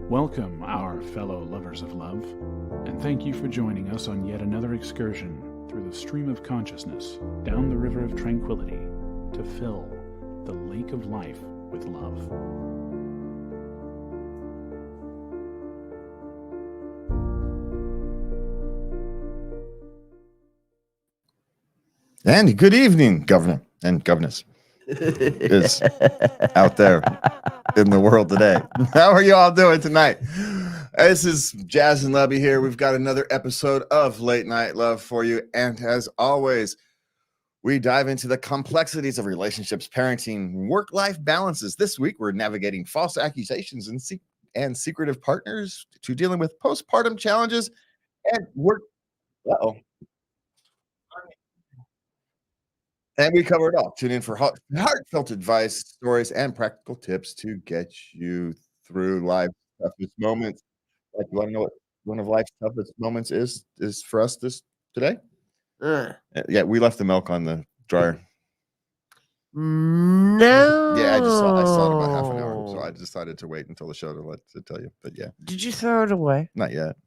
Welcome, our fellow lovers of love, and thank you for joining us on yet another excursion through the stream of consciousness, down the river of tranquility, to fill the lake of life with love. And good evening, Governor and Governess is out there in the world today. How are you all doing tonight? This is Jazz and Lubby here. We've got another episode of Late Night Love for you. And as always, we dive into the complexities of relationships, parenting, work-life balances. This week, we're navigating false accusations and secretive partners to dealing with postpartum challenges and work. Uh-oh. And we cover it all. Tune in for heartfelt advice, stories, and practical tips to get you through life's toughest moments. Like, you want to know what one of life's toughest moments is for us today? Yeah, we left the milk on the dryer. No. Yeah, I saw it about half an hour, so I decided to wait until the show to tell you. But yeah. Did you throw it away? Not yet.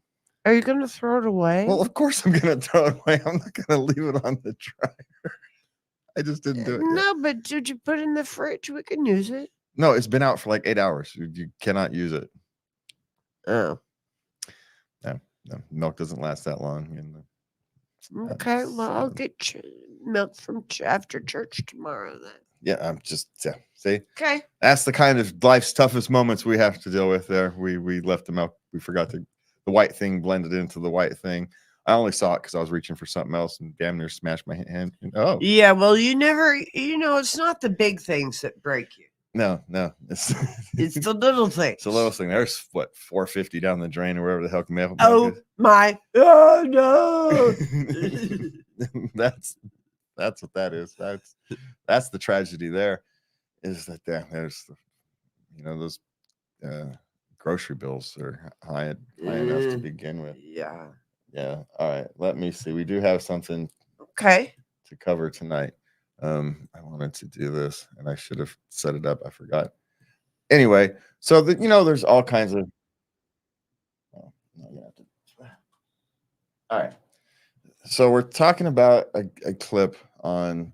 Are you going to throw it away? Well, of course I'm going to throw it away. I'm not going to leave it on the dryer. I just didn't do it yet. No, but did you put it in the fridge? We can use it. No, it's been out for like 8 hours. You cannot use it. Oh. No, milk doesn't last that long. Okay, well, I'll get milk from after church tomorrow then. Yeah, I'm just see. Okay. That's the kind of life's toughest moments we have to deal with. There, we left the milk. We forgot the white thing blended into the white thing. I only saw it because I was reaching for something else and damn near smashed my hand. Oh, yeah. Well, it's not the big things that break you. No, it's the little things. It's the little thing. There's what, $4.50 down the drain or wherever the hell can milk. Oh no! That's what that is. That's the tragedy. There is that there's those grocery bills are high enough to begin with. Yeah. Yeah. All right. Let me see. We do have something to cover tonight. I wanted to do this and I should have set it up. I forgot. Anyway, so there's all kinds of. Oh, no, you have to. All right. So we're talking about a clip on.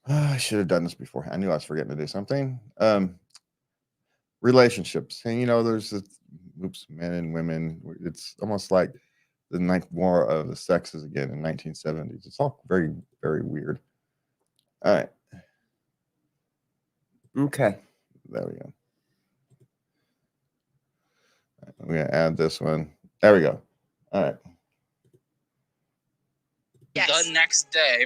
I should have done this before. I knew I was forgetting to do something. Relationships, and there's men and women. It's almost like the ninth war of the sexes again in 1970s. It's all very, very weird. All right. Okay. There we go. Right, I'm going to add this one. There we go. All right. Yes. The next day,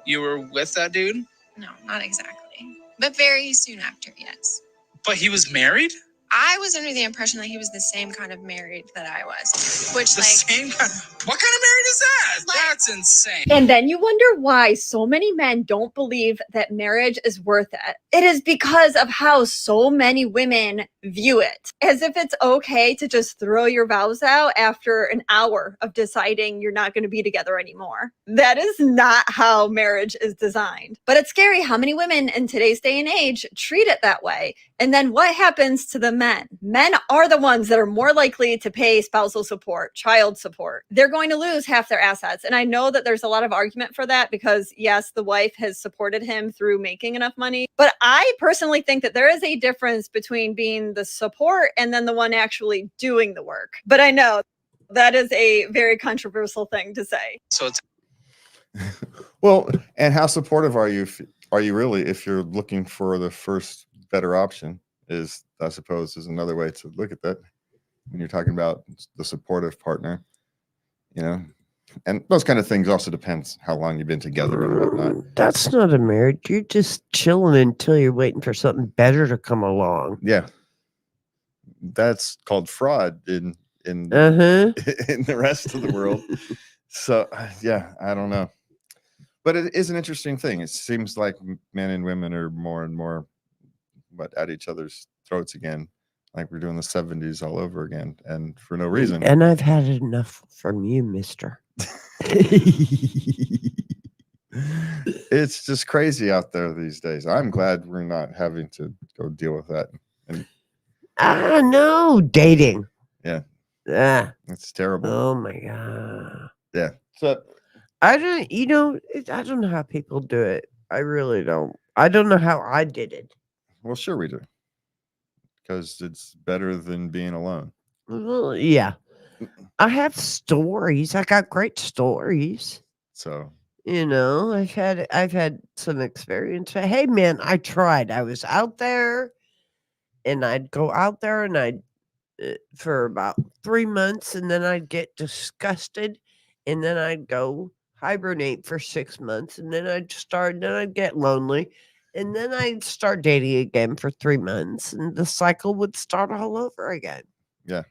you were with that dude? No, not exactly. But very soon after, yes. But he was married? I was under the impression that he was the same kind of married that I was. Which, same kind? What kind of married is that? That's insane. And then you wonder why so many men don't believe that marriage is worth it. It is because of how so many women view it. As if it's okay to just throw your vows out after an hour of deciding you're not going to be together anymore. That is not how marriage is designed. But it's scary how many women in today's day and age treat it that way. And then what happens to the men? Men are the ones that are more likely to pay spousal support, child support. They're going to lose half their assets. And I know that there's a lot of argument for that because, yes, the wife has supported him through making enough money. But I personally think that there is a difference between being the support and then the one actually doing the work. But I know that is a very controversial thing to say. So it's well, and how supportive are you? Are you really, if you're looking for the first better option? Is, I suppose, is another way to look at that when you're talking about the supportive partner, and those kind of things also depends how long you've been together and whatnot. That's not a marriage. You're just chilling until you're waiting for something better to come along. Yeah, that's called fraud in in the rest of the world. So yeah, I don't know, but it is an interesting thing. It seems like men and women are more and more at each other's throats again, like we're doing the 70s all over again, and for no reason. And I've had enough from you, mister. It's just crazy out there these days. I'm glad we're not having to go deal with that. And I know dating. Yeah. Yeah. It's terrible. Oh my god. Yeah. So I don't. I don't know how people do it. I really don't. I don't know how I did it. well, sure we do. Because it's better than being alone. Well, yeah. I have stories. I got great stories. So I've had some experience. Hey man, I tried. I was out there and I'd go out there and I'd for about 3 months and then I'd get disgusted and then I'd go hibernate for 6 months and then I'd get lonely and then I'd start dating again for 3 months and the cycle would start all over again. yeah,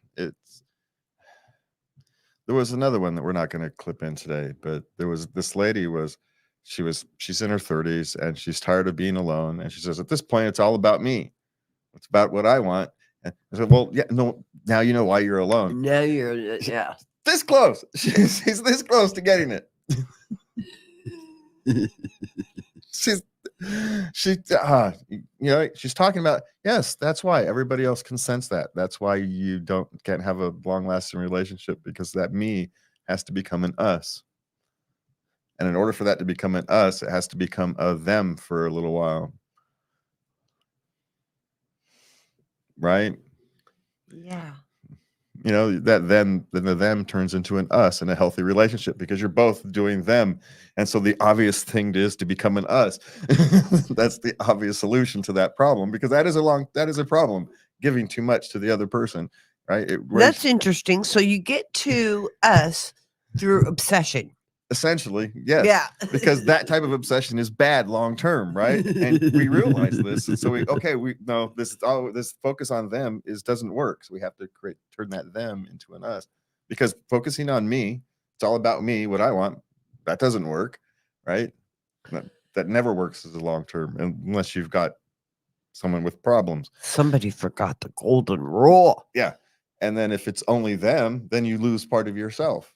there was another one that we're not going to clip in today, but there was this lady she's in her 30s and she's tired of being alone. And she says, at this point, it's all about me. It's about what I want. And I said, well, yeah, no, now you know why you're alone. Now you're yeah. This close. She's this close to getting it. she's talking about, yes, that's why everybody else can sense that. That's why you can't have a long-lasting relationship, because that me has to become an us. And in order for that to become an us, it has to become a them for a little while. Right? Yeah. That then the them turns into an us in a healthy relationship, because you're both doing them. And so the obvious thing is to become an us. That's the obvious solution to that problem, because that is a problem, giving too much to the other person, right? That's interesting. So you get to us through obsession. Essentially, yes. Yeah. Because that type of obsession is bad long term, right? And we realize this. And so this focus on them doesn't work. So we have to turn that them into an us. Because focusing on me, it's all about me, what I want, that doesn't work, right? That never works as a long term, unless you've got someone with problems. Somebody forgot the golden rule. Yeah. And then if it's only them, then you lose part of yourself.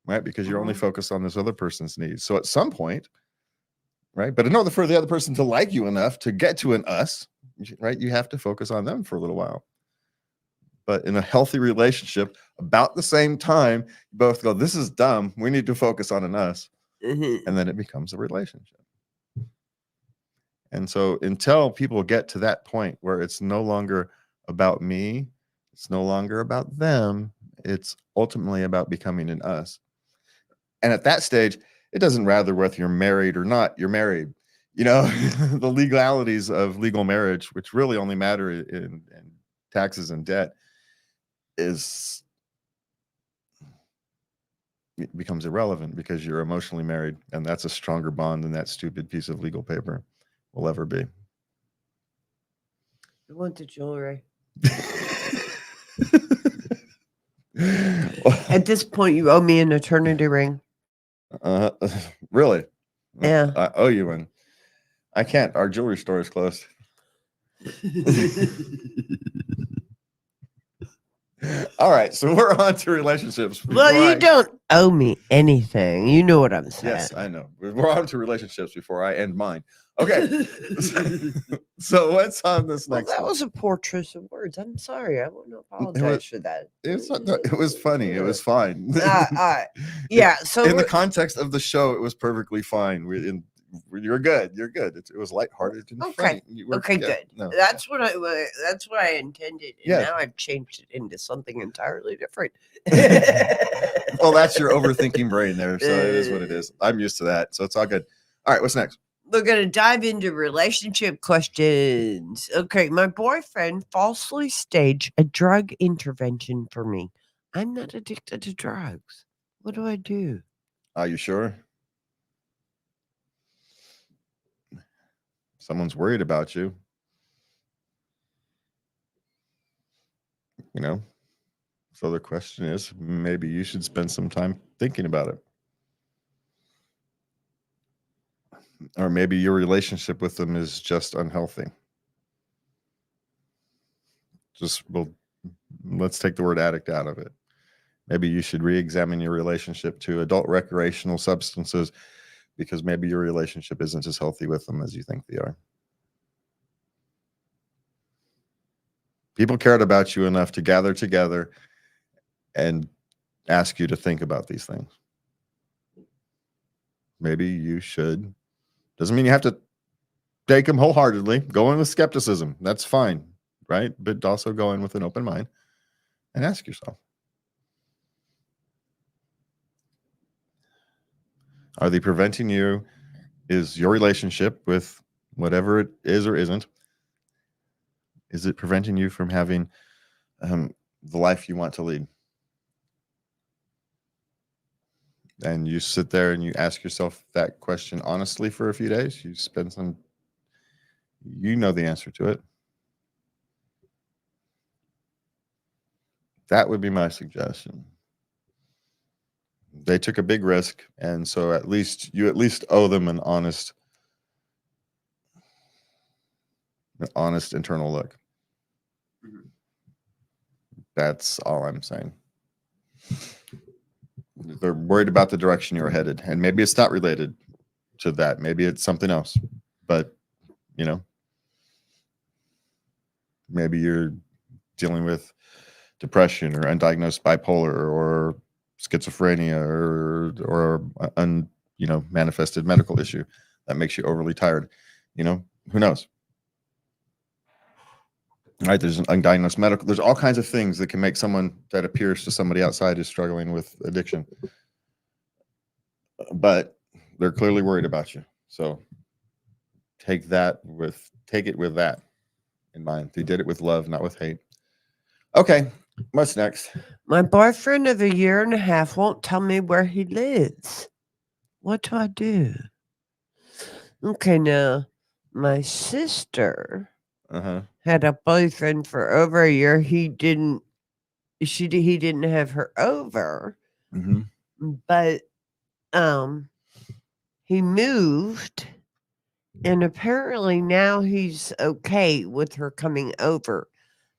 Right? Because you're only focused on this other person's needs. So at some point, right? But in order for the other person to like you enough to get to an us, right? You have to focus on them for a little while. But in a healthy relationship, about the same time, you both go, this is dumb. We need to focus on an us. Mm-hmm. And then it becomes a relationship. And so until people get to that point where it's no longer about me, it's no longer about them, it's ultimately about becoming an us. And at that stage, it doesn't matter whether you're married or not, you're married. The legalities of legal marriage, which really only matter in taxes and debt, it becomes irrelevant, because you're emotionally married. And that's a stronger bond than that stupid piece of legal paper will ever be. I want the jewelry. At this point, you owe me an eternity ring. Really? Yeah. I owe you one. I can't. Our jewelry store is closed. All right, so we're on to relationships. Well, you don't owe me anything. You know what I'm saying. Yes, I know. We're on to relationships before I end mine. Okay. So what's on this next That one? was a poor choice of words. I'm sorry. I want to apologize for that. It was funny. It was fine. Yeah. So in the context of the show, it was perfectly fine. You're good. You're good. It was lighthearted and okay. funny. Okay, yeah, good. No. That's what I intended. And Yeah. now I've changed it into something entirely different. Well, that's your overthinking brain there. So it is what it is. I'm used to that. So it's all good. All right. What's next? We're going to dive into relationship questions. Okay. My boyfriend falsely staged a drug intervention for me. I'm not addicted to drugs. What do I do? Are you sure? Someone's worried about you. So the question is, maybe you should spend some time thinking about it. Or maybe your relationship with them is just unhealthy. Let's take the word addict out of it. Maybe you should re-examine your relationship to adult recreational substances, because maybe your relationship isn't as healthy with them as you think they are. People cared about you enough to gather together and ask you to think about these things. Maybe you should. Doesn't mean you have to take them wholeheartedly. Go in with skepticism. That's fine, right? But also go in with an open mind and ask yourself, are they preventing you? Is your relationship with whatever it is or isn't, is it preventing you from having the life you want to lead? And you sit there and you ask yourself that question honestly for a few days. You spend some, you know the answer to it. That would be my suggestion. They took a big risk, and so you at least owe them an honest internal look. That's all I'm saying. They're worried about the direction you're headed, and maybe it's not related to that. Maybe it's something else, but maybe you're dealing with depression or undiagnosed bipolar or schizophrenia or manifested medical issue that makes you overly tired. Who knows? Right? There's an undiagnosed medical. There's all kinds of things that can make someone that appears to somebody outside is struggling with addiction. But they're clearly worried about you. So take it with that in mind. They did it with love, not with hate. Okay, what's next? My boyfriend of 1.5 years won't tell me where he lives. What do I do? Okay, now my sister had a boyfriend for over a year. He didn't have her over, but he moved, and apparently now he's okay with her coming over.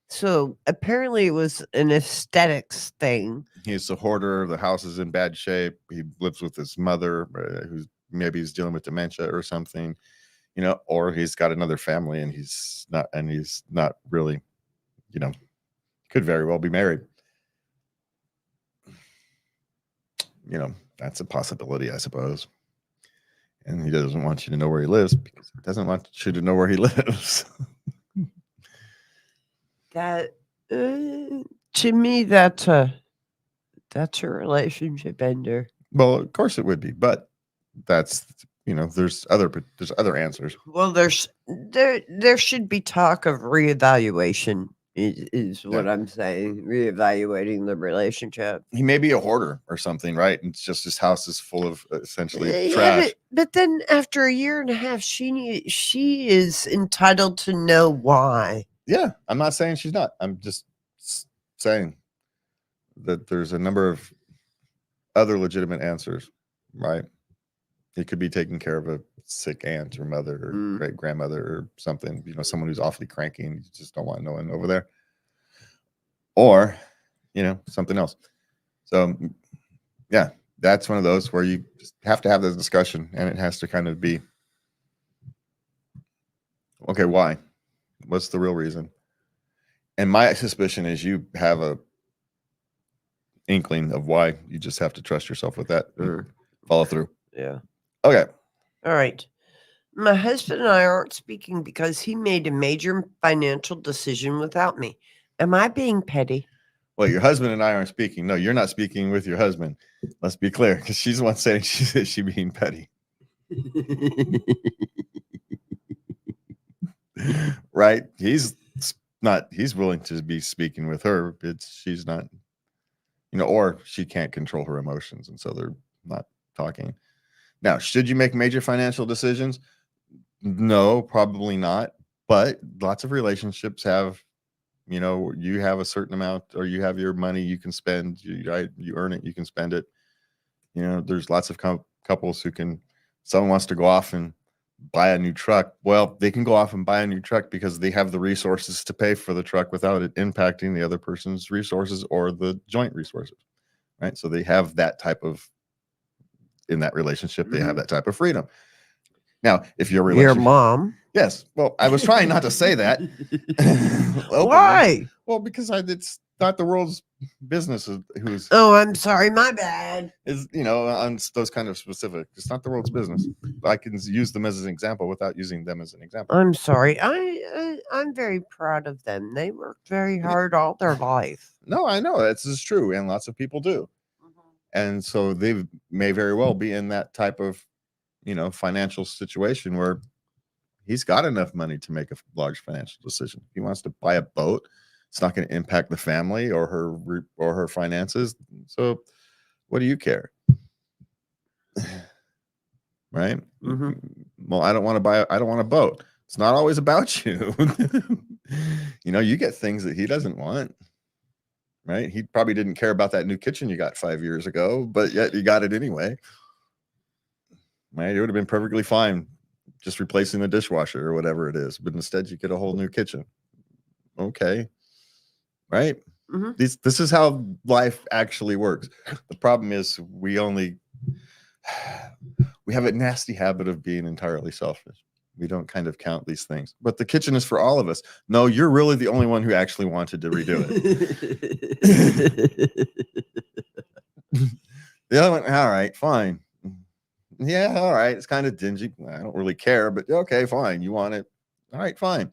So apparently it was an aesthetics thing. He's a hoarder. The house is in bad shape. He lives with his mother, who's maybe he's dealing with dementia or something, or he's got another family and he's not really, could very well be married. That's a possibility, I suppose. And he doesn't want you to know where he lives because he doesn't want you to know where he lives. That to me, that's a relationship ender. Well, of course it would be, but that's there's other answers. Well, there should be talk of reevaluation. Is what I'm saying. Reevaluating the relationship. He may be a hoarder or something, right? And it's just his house is full of essentially trash. But then after 1.5 years, she is entitled to know why. Yeah, I'm not saying she's not. I'm just saying that there's a number of other legitimate answers, right? He could be taking care of a sick aunt or mother or great grandmother or something, someone who's awfully cranky and you just don't want no one over there. Or, something else. So, yeah, that's one of those where you just have to have this discussion and it has to kind of be, okay, why? What's the real reason? And my suspicion is you have a inkling of why. You just have to trust yourself with that. Follow through. Yeah. Okay. All right. My husband and I aren't speaking because he made a major financial decision without me. Am I being petty? Well, your husband and I aren't speaking. No, you're not speaking with your husband. Let's be clear, because she's the one saying she's being petty. Right? He's willing to be speaking with her. She's not, or she can't control her emotions, and so they're not talking. Now, should you make major financial decisions? No, probably not. But lots of relationships have, you have a certain amount, or you have your money you can spend. You earn it, you can spend it. There's lots of couples who someone wants to go off and buy a new truck. Well, they can go off and buy a new truck because they have the resources to pay for the truck without it impacting the other person's resources or the joint resources, right? So they have that type of, in that relationship, they have that type of freedom. Now, if your Your relationship, mom. yes. Well, I was trying not to say that. openly. Why? Well, because it's not the world's business who's Oh, I'm sorry. My bad. is on those kind of specific. It's not the world's business. I can use them as an example without using them as an example. I'm sorry. I'm very proud of them. They worked very hard all their life. No, I know this is true, and lots of people do. And so they may very well be in that type of, financial situation where he's got enough money to make a large financial decision. If he wants to buy a boat, it's not going to impact the family or her finances. So what do you care? Right? Well, I don't want a boat. It's not always about you. You get things that he doesn't want. Right? He probably didn't care about that new kitchen you got 5 years ago, but yet you got it anyway. Right? It would have been perfectly fine just replacing the dishwasher or whatever it is, but instead you get a whole new kitchen. Okay. Right? This is how life actually works. The problem is we have a nasty habit of being entirely selfish. We don't kind of count these things. But the kitchen is for all of us. No, you're really the only one who actually wanted to redo it. The other one, all right, fine. Yeah, all right. It's kind of dingy. I don't really care, but okay, fine. You want it. All right, fine.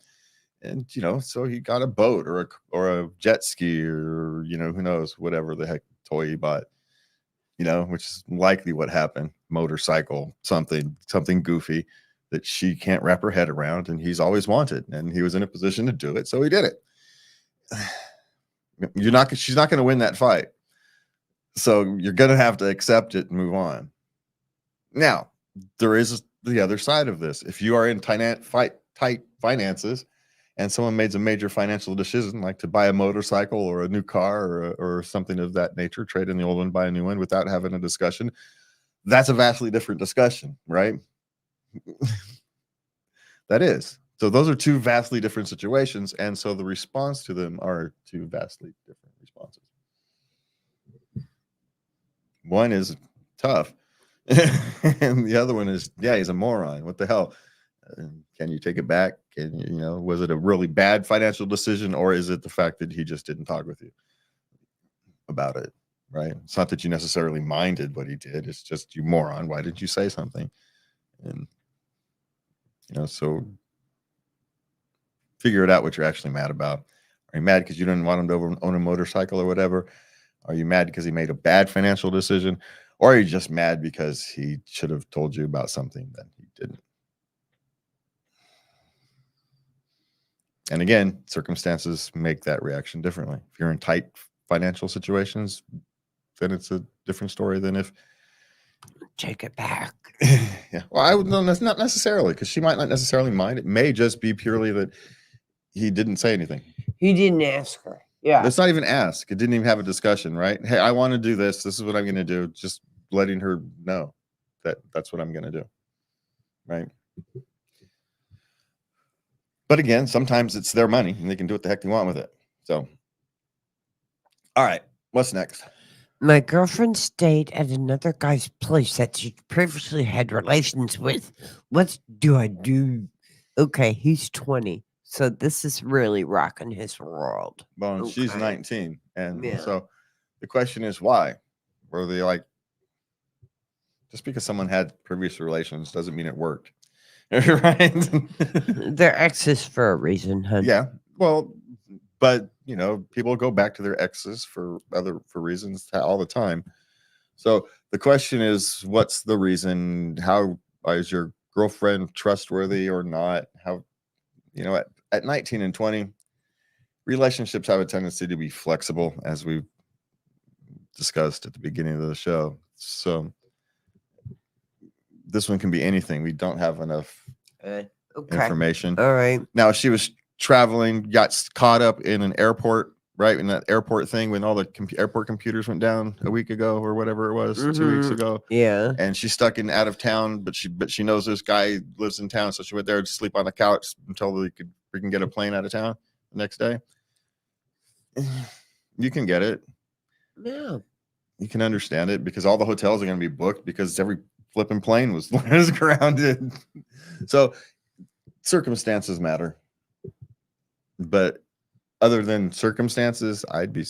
And, so he got a boat or a jet ski or, who knows, whatever the heck toy he bought, which is likely what happened. Motorcycle, something goofy that she can't wrap her head around, and he's always wanted, and he was in a position to do it, so he did it. She's not going to win that fight. So you're going to have to accept it and move on. Now, there is the other side of this. If you are in tight finances and someone made a major financial decision, like to buy a motorcycle or a new car or something of that nature, trade in the old one, buy a new one without having a discussion, that's a vastly different discussion, right? That is. So those are two vastly different situations, and so the response to them are two vastly different responses. One is tough, and the other one is, he's a moron. What the hell? Can you take it back? Was it a really bad financial decision, or is it the fact that he just didn't talk with you about it? Right? It's not that you necessarily minded what he did. It's just, you moron. Why did you say something? And so figure it out what you're actually mad about. Are you mad because you didn't want him to own a motorcycle or whatever? Are you mad because he made a bad financial decision? Or are you just mad because he should have told you about something that he didn't? And again, circumstances make that reaction differently. If you're in tight financial situations, then it's a different story than if take it back. Yeah. Well, I would know that's not necessarily, because she might not necessarily mind. It may just be purely that he didn't say anything. He didn't ask her. Yeah. Let's not even ask. It didn't even have a discussion, right? Hey, I want to do this. This is what I'm going to do. Just letting her know that that's what I'm going to do. Right. But again, sometimes it's their money and they can do what the heck they want with it. So, all right. What's next? My girlfriend stayed at another guy's place that she previously had relations with. What do I do? Okay, he's 20. So this is really rocking his world. Well, she's Okay. 19. And Yeah. so the question is, why? Were they like, just because someone had previous relations doesn't mean it worked. Right? They're exes for a reason, hun. Yeah. Well, but people go back to their exes for reasons all the time. So the question is, what's the reason? How is your girlfriend trustworthy or not? How, at 19 and 20, relationships have a tendency to be flexible, as we discussed at the beginning of the show. So this one can be anything. We don't have enough information. All right. Now, she was traveling, got caught up in an airport, right? In that airport thing when all the airport computers went down a week ago or whatever it was, 2 weeks ago. Yeah. And she's stuck in out of town, but she knows this guy lives in town, so she went there to sleep on the couch until we can get a plane out of town the next day. You can get it. Yeah. You can understand it because all the hotels are going to be booked because every flipping plane was grounded. So circumstances matter. But other than circumstances, I'd be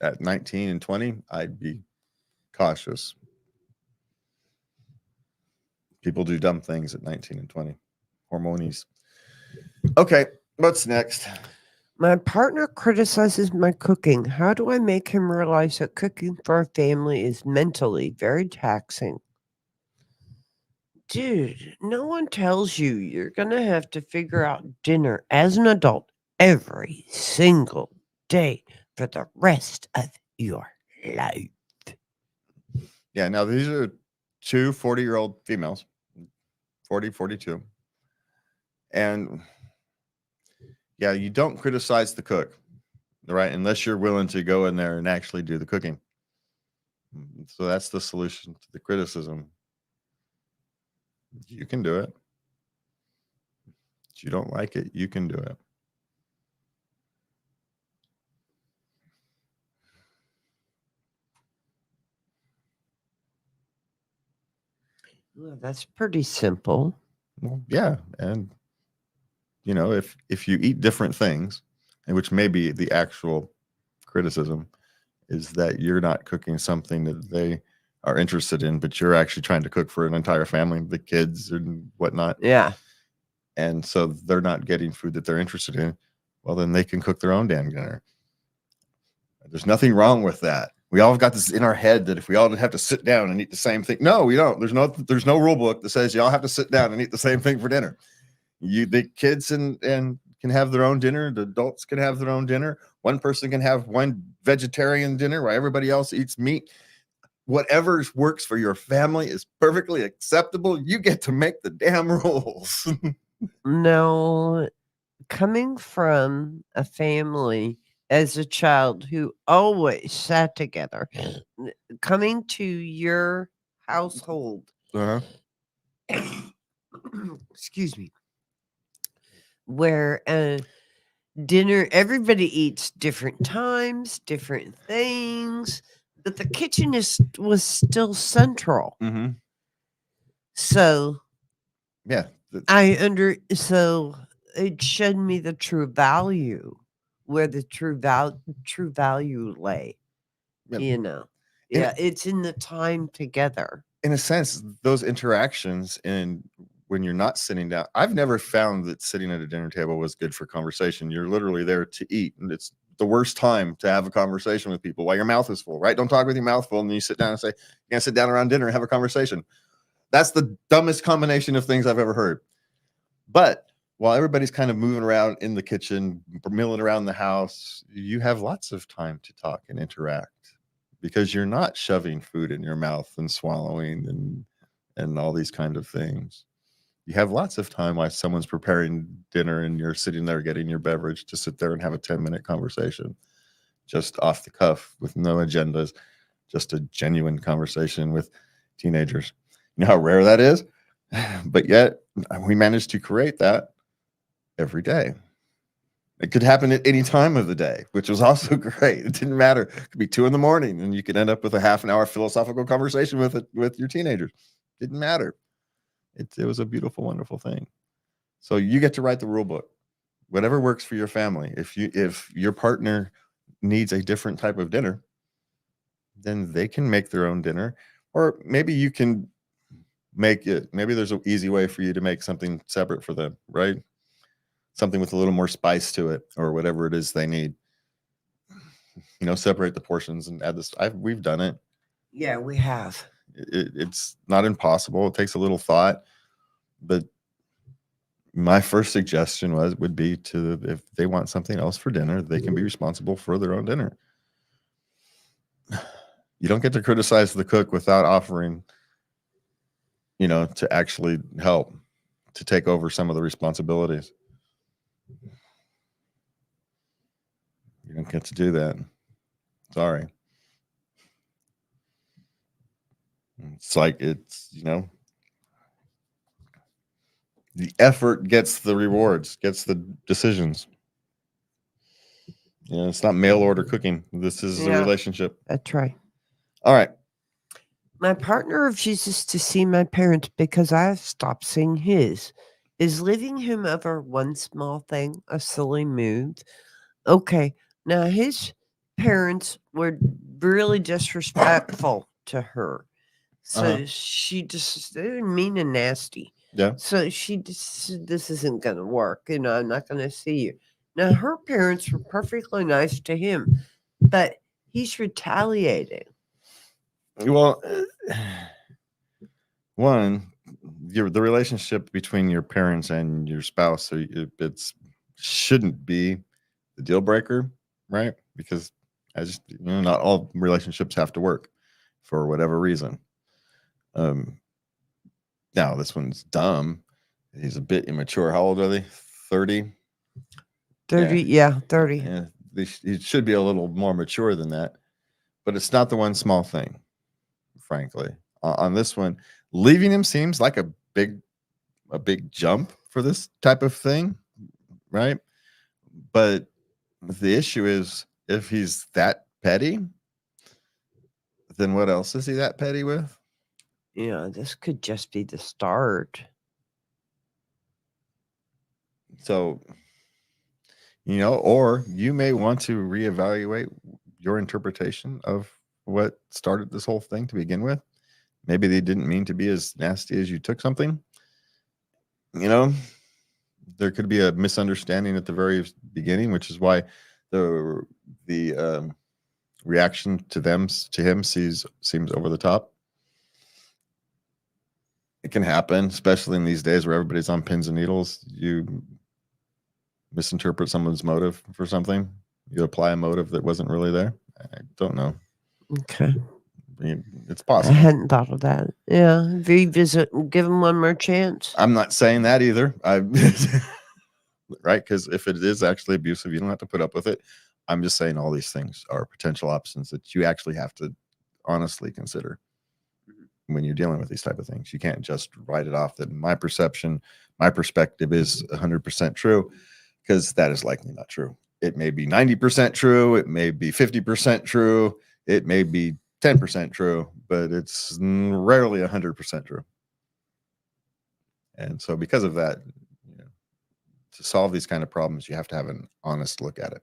at 19 and 20, I'd be cautious. People do dumb things at 19 and 20. Hormonies. Okay, what's next? My partner criticizes my cooking. How do I make him realize that cooking for a family is mentally very taxing? Dude, no one tells you you're going to have to figure out dinner as an adult every single day for the rest of your life. Yeah, now these are two 40-year-old females, 40, 42. And yeah, you don't criticize the cook, right? Unless you're willing to go in there and actually do the cooking. So that's the solution to the criticism. You can do it. If you don't like it, you can do it. Well, that's pretty simple. Well, yeah, and you know, if you eat different things, and which may be the actual criticism, is that you're not cooking something that they are interested in, but you're actually trying to cook for an entire family, the kids and whatnot. Yeah. And so they're not getting food that they're interested in. Well, then they can cook their own damn dinner. There's nothing wrong with that. We all got this in our head that if we all have to sit down and eat the same thing. No, we don't. There's no rule book that says you all have to sit down and eat the same thing for dinner. The kids and can have their own dinner. The adults can have their own dinner. One person can have one vegetarian dinner while everybody else eats meat. Whatever works for your family is perfectly acceptable. You get to make the damn rules. No, coming from a family as a child who always sat together, coming to your household, Uh-huh. excuse me, where dinner, everybody eats different times, different things, but the kitchen was still central. Mm-hmm. So Yeah. so it showed me the true value, where the true value lay. Yeah. You know, yeah, it's in the time together. In a sense, those interactions and when you're not sitting down, I've never found that sitting at a dinner table was good for conversation. You're literally there to eat, and it's the worst time to have a conversation with people while your mouth is full, right? Don't talk with your mouth full, and then you sit down and say, "You're gonna sit down around dinner and have a conversation." That's the dumbest combination of things I've ever heard. But while everybody's kind of moving around in the kitchen, milling around the house, you have lots of time to talk and interact because you're not shoving food in your mouth and swallowing and all these kind of things. You have lots of time while someone's preparing dinner and you're sitting there getting your beverage to sit there and have a 10-minute conversation just off the cuff with no agendas, just a genuine conversation with teenagers. You know how rare that is? But yet we managed to create that every day. It could happen at any time of the day, which was also great. It didn't matter. It could be 2 a.m. and you could end up with a half an hour philosophical conversation with your teenagers. Didn't matter. It was a beautiful, wonderful thing. So you get to write the rule book, whatever works for your family. If your partner needs a different type of dinner, then they can make their own dinner, or maybe you can make it. Maybe there's an easy way for you to make something separate for them, right? Something with a little more spice to it, or whatever it is they need. You know, separate the portions and add this. We've done it. Yeah, we have. It's not impossible. It takes a little thought, but my first suggestion would be to, if they want something else for dinner, they can be responsible for their own dinner. You don't get to criticize the cook without offering, you know, to actually help, to take over some of the responsibilities. You don't get to do that. Sorry. It's like, you know, the effort gets the rewards, gets the decisions. You know, it's not mail order cooking. This is a relationship. That's right. All right. My partner refuses to see my parents because I have stopped seeing his. Is leaving him over one small thing a silly move? Okay, now his parents were really disrespectful to her. Uh-huh. So she just, they're mean and nasty. Yeah. So she just said, this isn't going to work. I'm not going to see you. Now, her parents were perfectly nice to him, but he's retaliating. Well, one, the relationship between your parents and your spouse, so it's shouldn't be the deal breaker, right? Because as you know, not all relationships have to work for whatever reason. Now this one's dumb. He's a bit immature. How old are they? 30? 30, yeah 30. Yeah, he should be a little more mature than that. But it's not the one small thing, frankly. On this one, leaving him seems like a big jump for this type of thing, right? But the issue is, if he's that petty, then what else is he that petty with? Yeah, this could just be the start. So, or you may want to reevaluate your interpretation of what started this whole thing to begin with. Maybe they didn't mean to be as nasty as you took something. There could be a misunderstanding at the very beginning, which is why the reaction to him seems over the top. It can happen, especially in these days where everybody's on pins and needles. You misinterpret someone's motive for something. You apply a motive that wasn't really there. I don't know. Okay. It's I possible. hadn't thought of that. Yeah, revisit and give him one more chance. I'm not saying that either. Right? Because if it is actually abusive, you don't have to put up with it. I'm just saying all these things are potential options that you actually have to honestly consider when you're dealing with these type of things. You can't just write it off that my perspective is 100% true, because that is likely not true. It may be 90% true. It may be 50% true. It may be 10% true, but it's rarely 100% true. And so because of that, to solve these kind of problems, you have to have an honest look at it.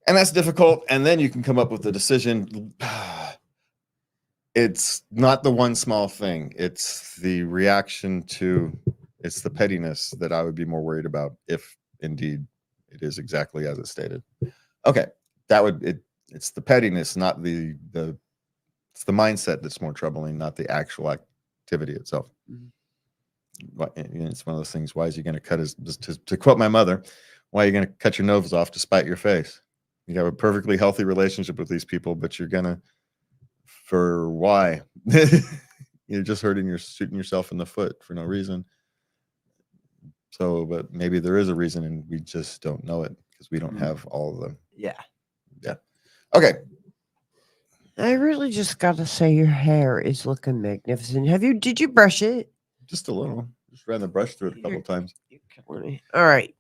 And that's difficult. And then you can come up with a decision. It's not the one small thing. It's the reaction to, it's the pettiness that I would be more worried about if indeed it is exactly as it's stated. Okay. It's the pettiness, not it's the mindset that's more troubling, not the actual activity itself. It's one of those things. Why is he going to cut to quote my mother, why are you going to cut your nose off to spite your face? You have a perfectly healthy relationship with these people, but you're going to, for why? You're just shooting yourself in the foot for no reason. So, but maybe there is a reason and we just don't know it because we don't have all of them. Yeah. Okay. I really just got to say your hair is looking magnificent. Did you brush it? Just a little. Just ran the brush through it a couple times. You're killing me. All right.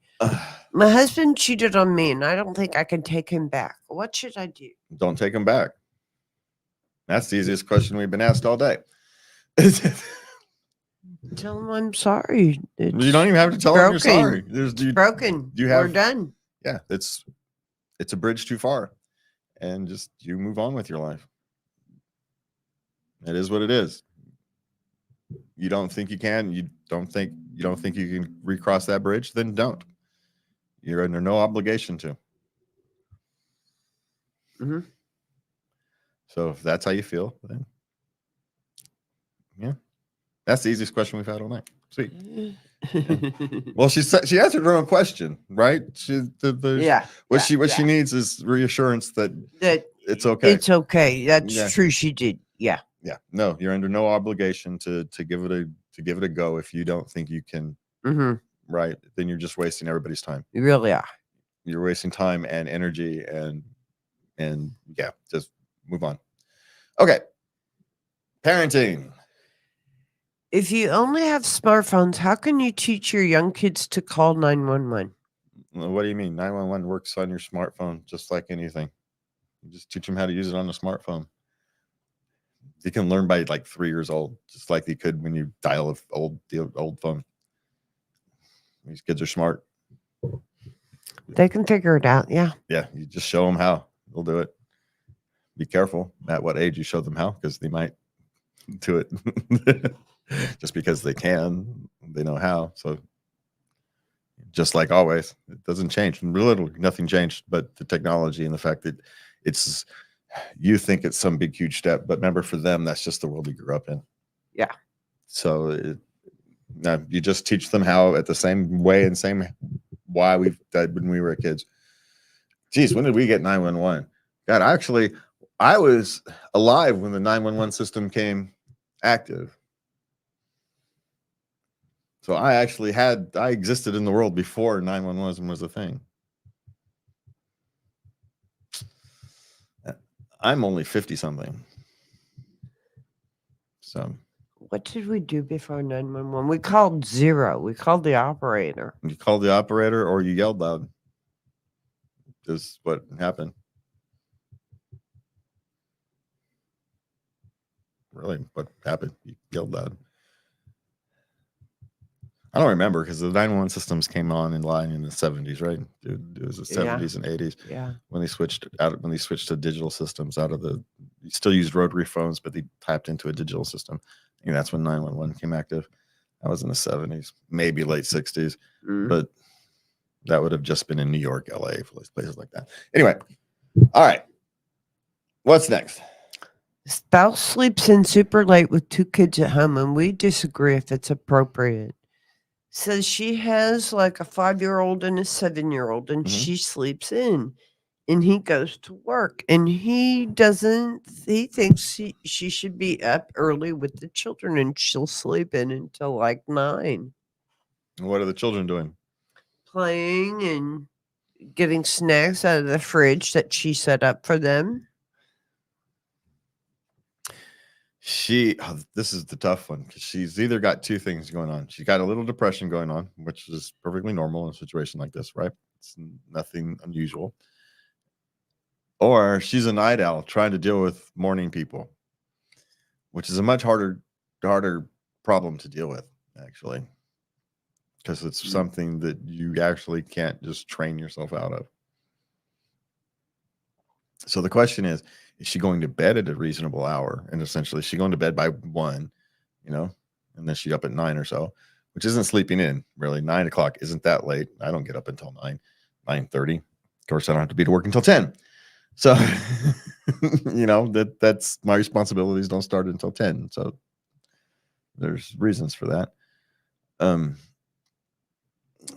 My husband cheated on me and I don't think I can take him back. What should I do? Don't take him back. That's the easiest question we've been asked all day. Tell him I'm sorry. You don't even have to tell him you're sorry. Broken. We're done. Yeah, it's a bridge too far. And just you move on with your life. It is what it is. You don't think you can, you don't think you can recross that bridge, then don't. You're under no obligation to. Mm-hmm. So if that's how you feel, then yeah. That's the easiest question we've had all night. Sweet. Yeah. Well, she answered her own question, right? She needs is reassurance that it's okay. It's okay. That's true. She did. Yeah. Yeah. No, you're under no obligation to give it a go. If you don't think you can, right, then you're just wasting everybody's time. You really are. You're wasting time and energy and yeah, just move on. Okay. Parenting. If you only have smartphones, how can you teach your young kids to call 911? What do you mean? 911 works on your smartphone just like anything. You just teach them how to use it on the smartphone. You can learn by like 3 years old, just like you could when you dial the old phone. These kids are smart. They can figure it out. Yeah. Yeah, you just show them how. They'll do it. Be careful at what age you show them how, because they might do it. Just because they can, they know how. So just like always, it doesn't change. Literally nothing changed, but the technology and the fact that it's, you think it's some big, huge step, but remember, for them, that's just the world you grew up in. Yeah. So you just teach them how at the same way and same why we've did when we were kids. Geez, when did we get 911? God, I was alive when the 911 system came active. So I existed in the world before 911 was a thing. I'm only 50 something. So What did we do before 911? We called 0. We called the operator. you called the operator or you yelled loud. Is what happened. Really, what happened? You yelled loud. I don't remember, because the 911 systems came on in line in the 70s, right? It was the 70s and 80s. Yeah. When they switched to digital systems you still used rotary phones, but they tapped into a digital system. And that's when 911 came active. That was in the 70s, maybe late 60s. But that would have just been in New York, LA, places like that. Anyway, all right. What's next? Spouse sleeps in super late with 2 kids at home, and we disagree if it's appropriate. Says she has like a 5-year-old and a 7-year-old, and she sleeps in, and he goes to work, and he thinks she should be up early with the children, and she'll sleep in until like 9. What are the children doing? Playing and getting snacks out of the fridge that she set up for them. This is the tough one, because she's either got 2 things going on. She's got a little depression going on, which is perfectly normal in a situation like this, right? It's nothing unusual. Or she's a night owl trying to deal with morning people, which is a much harder problem to deal with, actually, because it's something that you actually can't just train yourself out of. So the question is she going to bed at a reasonable hour? And essentially, is she going to bed by 1, and then she's up at 9 or so, which isn't sleeping in, really. 9 o'clock isn't that late. I don't get up until 9:30. Of course, I don't have to be to work until 10. So, that's my responsibilities don't start until 10. So there's reasons for that.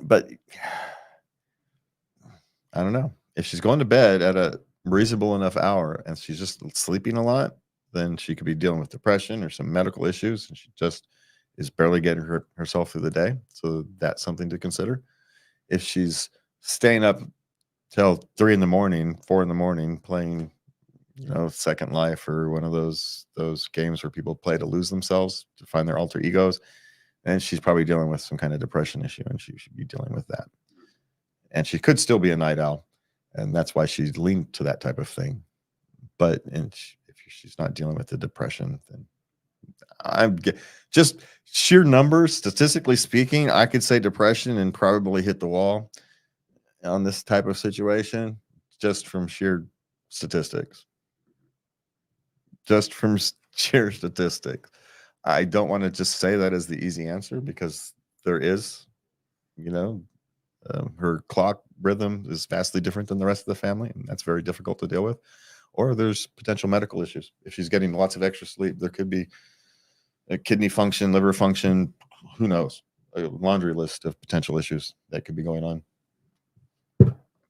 But I don't know. If she's going to bed at a reasonable enough hour and she's just sleeping a lot, then she could be dealing with depression or some medical issues, and she just is barely getting herself through the day. So that's something to consider. If she's staying up till 3 in the morning, 4 in the morning, playing, Second Life or one of those games where people play to lose themselves, to find their alter egos, and she's probably dealing with some kind of depression issue, and she should be dealing with that. And she could still be a night owl, and that's why she's leaned to that type of thing. But if she's not dealing with the depression, then I'm just sheer numbers, statistically speaking, I could say depression and probably hit the wall on this type of situation, just from sheer statistics. Just from sheer statistics. I don't want to just say that as the easy answer, because there is, her clock rhythm is vastly different than the rest of the family, and that's very difficult to deal with. Or there's potential medical issues. If she's getting lots of extra sleep, there could be a kidney function, liver function, who knows, a laundry list of potential issues that could be going on.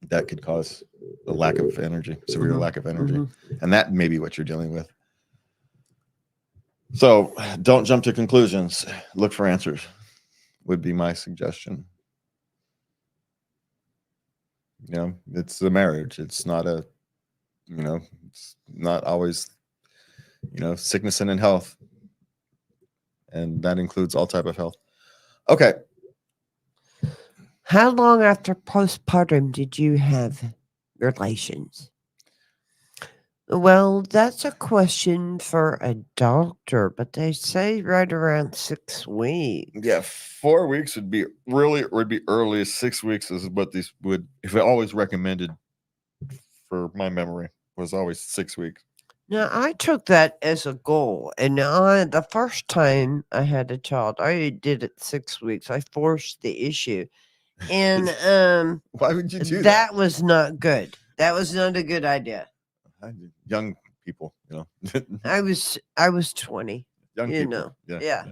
That could cause a lack of energy, severe lack of energy. And that may be what you're dealing with. So don't jump to conclusions. Look for answers, would be my suggestion. It's a marriage. It's not it's not always, sickness and in health. And that includes all type of health. Okay. How long after postpartum did you have relations? Well, that's a question for a doctor, but they say right around 6 weeks. Yeah, 4 weeks would be earliest. 6 weeks is what these would, if I always recommended for my memory, was always 6 weeks. Now, I took that as a goal, and the first time I had a child, I did it 6 weeks. I forced the issue, and Why would you do that? that was not good. That was not a good idea. Young people, I was 20. young You people. know, Yeah. yeah.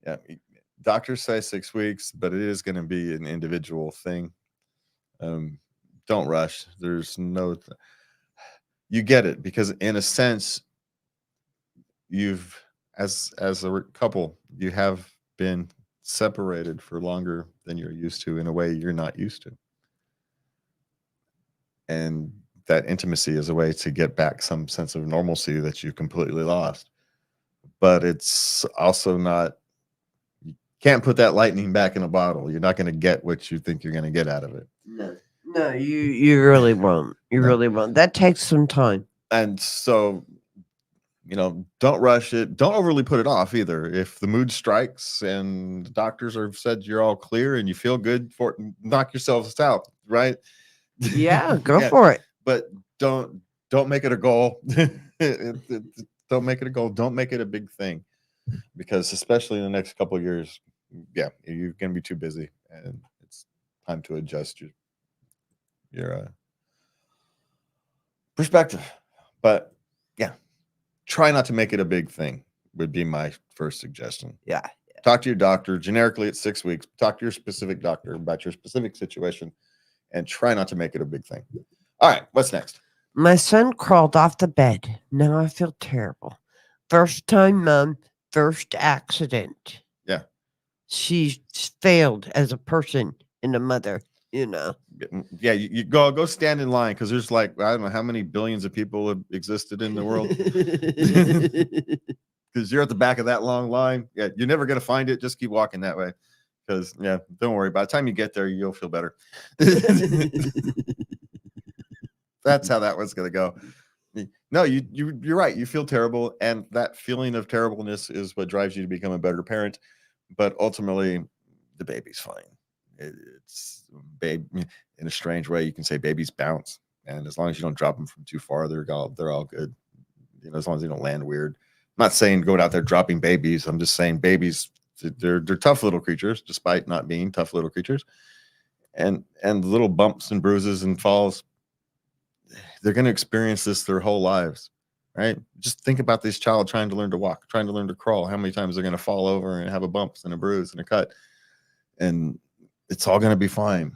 Yeah. Doctors say 6 weeks, but it is going to be an individual thing. Don't rush. There's no, you get it, because in a sense, as a couple, you have been separated for longer than you're used to in a way you're not used to. And that intimacy is a way to get back some sense of normalcy that you completely lost. But it's also not, you can't put that lightning back in a bottle. You're not going to get what you think you're going to get out of it. No, you really won't. You No. really won't. That takes some time. And so, don't rush it. Don't overly put it off either. If the mood strikes and the doctors have said you're all clear and you feel good for it, knock yourselves out, right? Yeah, go for it. But don't make it a goal. Don't make it a goal. Don't make it a big thing, because especially in the next couple of years, yeah, you're going to be too busy, and it's time to adjust your perspective. But yeah, try not to make it a big thing would be my first suggestion. Yeah. Talk to your doctor. Generically, it's 6 weeks. Talk to your specific doctor about your specific situation, and try not to make it a big thing. All right, what's next? My son crawled off the bed. Now I feel terrible. First time mom, first accident. Yeah. She failed as a person and a mother, Yeah, you go stand in line, because there's like, I don't know how many billions of people have existed in the world. Because you're at the back of that long line. Yeah, you're never going to find it. Just keep walking that way. Because, yeah, don't worry. By the time you get there, you'll feel better. That's how that was going to go. No, you're right. You feel terrible. And that feeling of terribleness is what drives you to become a better parent. But ultimately, the baby's fine. It's babe, in a strange way, you can say babies bounce. And as long as you don't drop them from too far, they're all good. As long as they don't land weird. I'm not saying go out there dropping babies. I'm just saying babies, they're tough little creatures, despite not being tough little creatures. And little bumps and bruises and falls, they're going to experience this their whole lives, right? Just think about this child trying to learn to walk, trying to learn to crawl. How many times they're going to fall over and have a bump and a bruise and a cut, and it's all going to be fine.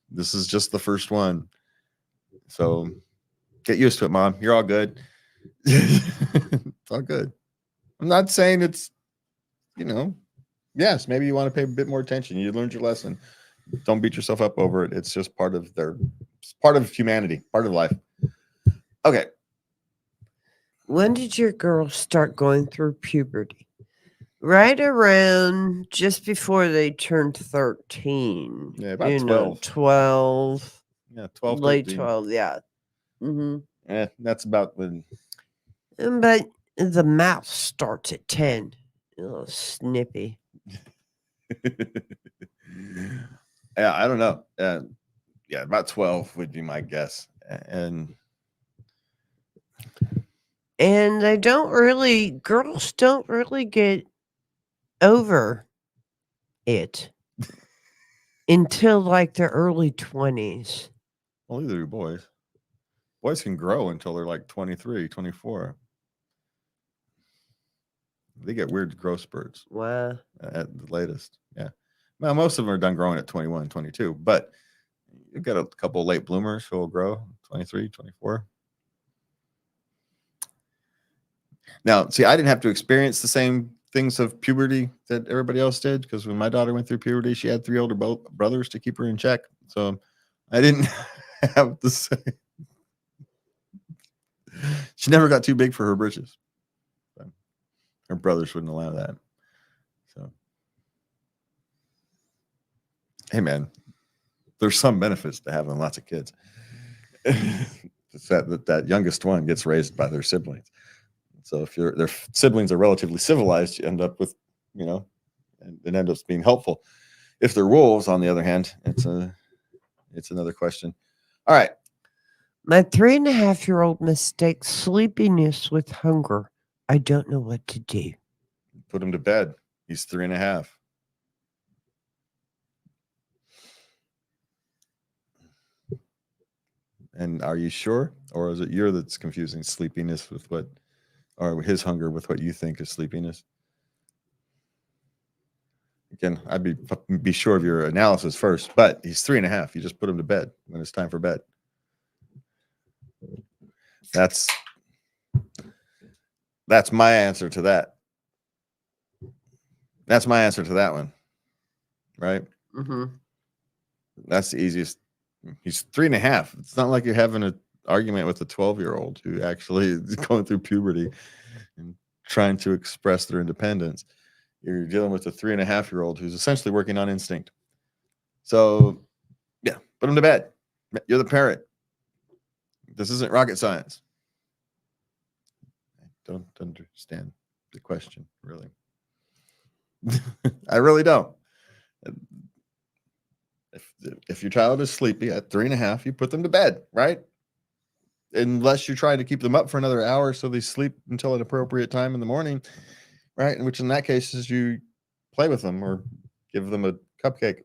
This is just the first one. So get used to it, Mom. You're all good. It's all good. I'm not saying it's, yes, maybe you want to pay a bit more attention. You learned your lesson. Don't beat yourself up over it. It's just part of humanity, part of life. Okay. When did your girls start going through puberty? Right around just before they turned 13. Yeah, about 12. 12. Yeah, 12, late 13. 12, yeah. Mm-hmm. Yeah, that's about when. But the mouth starts at 10. A little snippy. Yeah, I don't know. Yeah, about 12 would be my guess. And girls don't really get over it until like their early 20s. Well, either do boys. Boys can grow until they're like 23, 24. They get weird growth spurts. Wow. At the latest. Yeah. Well, most of them are done growing at 21, 22, but you've got a couple of late bloomers who will grow 23, 24. Now, see, I didn't have to experience the same things of puberty that everybody else did, because when my daughter went through puberty, she had 3 older brothers to keep her in check. So I didn't have the same. She never got too big for her britches. Her brothers wouldn't allow that. So, hey, man, there's some benefits to having lots of kids. It's that youngest one gets raised by their siblings. So if their siblings are relatively civilized, you end up with, and it ends up being helpful. If they're wolves, on the other hand, it's another question. All right. My 3.5-year-old mistakes sleepiness with hunger. I don't know what to do. Put him to bed. He's 3.5. And are you sure? Or is it you that's confusing sleepiness with or his hunger with what you think is sleepiness? Again, I'd be sure of your analysis first, but he's 3.5. You just put him to bed when it's time for bed. That's my answer to that. That's my answer to that one. Right? Mm-hmm. That's the easiest. He's 3.5. It's not like you're having an argument with a 12-year-old who actually is going through puberty and trying to express their independence. You're dealing with a 3.5-year-old who's essentially working on instinct. So, yeah, put him to bed. You're the parent. This isn't rocket science. I don't understand the question, really. I really don't. If your child is sleepy at 3.5, you put them to bed, right? Unless you're trying to keep them up for another hour so they sleep until an appropriate time in the morning, right? Which in that case is you play with them or give them a cupcake.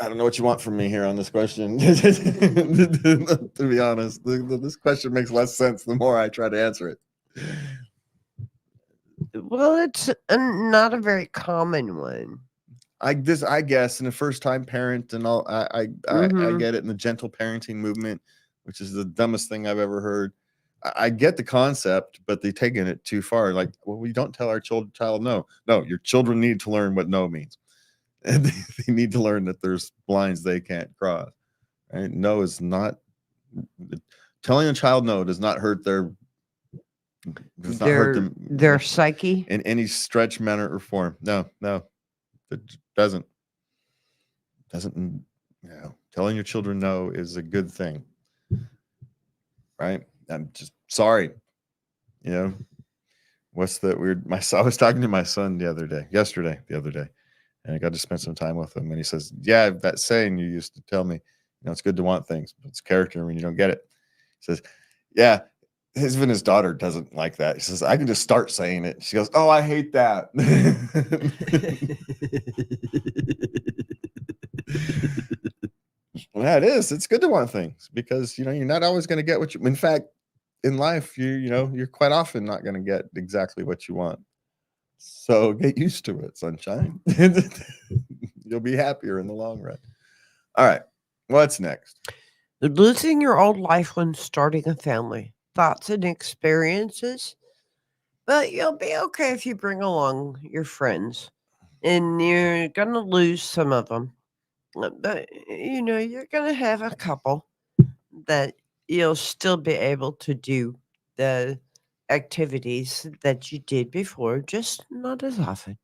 I don't know what you want from me here on this question. To be honest, this question makes less sense the more I try to answer it. Well, it's not a very common one. I guess in a first-time parent and all, I get it in the gentle parenting movement, which is the dumbest thing I've ever heard. I get the concept, but they've taken it too far. Like, well, we don't tell our child no. No, your children need to learn what no means. And they need to learn that there's lines they can't cross. Right? No is not telling a child no does not hurt their their psyche in any stretch, manner, or form. No, it doesn't. Telling your children no is a good thing. Right? I'm just sorry. What's the weird? I was talking to my son the other day, and I got to spend some time with him. And he says, "Yeah, that saying you used to tell me, it's good to want things, but it's character when you don't get it." He says, "Yeah." Even his daughter doesn't like that. He says, "I can just start saying it." She goes, "Oh, I hate that." Well, it's good to want things because you're not always going to get what you. In fact, in life, you're quite often not going to get exactly what you want. So get used to it, sunshine. You'll be happier in the long run. All right, what's next? Losing your old life when starting a family. Thoughts and experiences. But you'll be okay if you bring along your friends, and you're gonna lose some of them. But you're gonna have a couple that you'll still be able to do the activities that you did before, just not as often.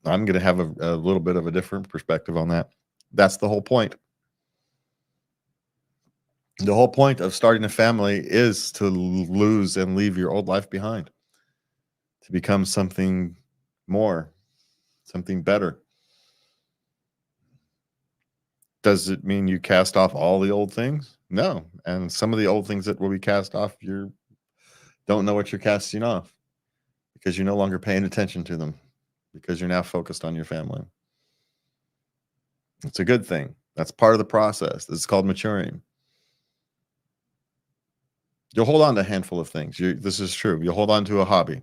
I'm going to have a little bit of a different perspective on that. That's the whole point. The whole point of starting a family is to lose and leave your old life behind, to become something more, something better. Does it mean you cast off all the old things? No. And some of the old things that will be cast off, you don't know what you're casting off because you're no longer paying attention to them because you're now focused on your family. It's a good thing. That's part of the process. This is called maturing. You'll hold on to a handful of things. This is true. You'll hold on to a hobby,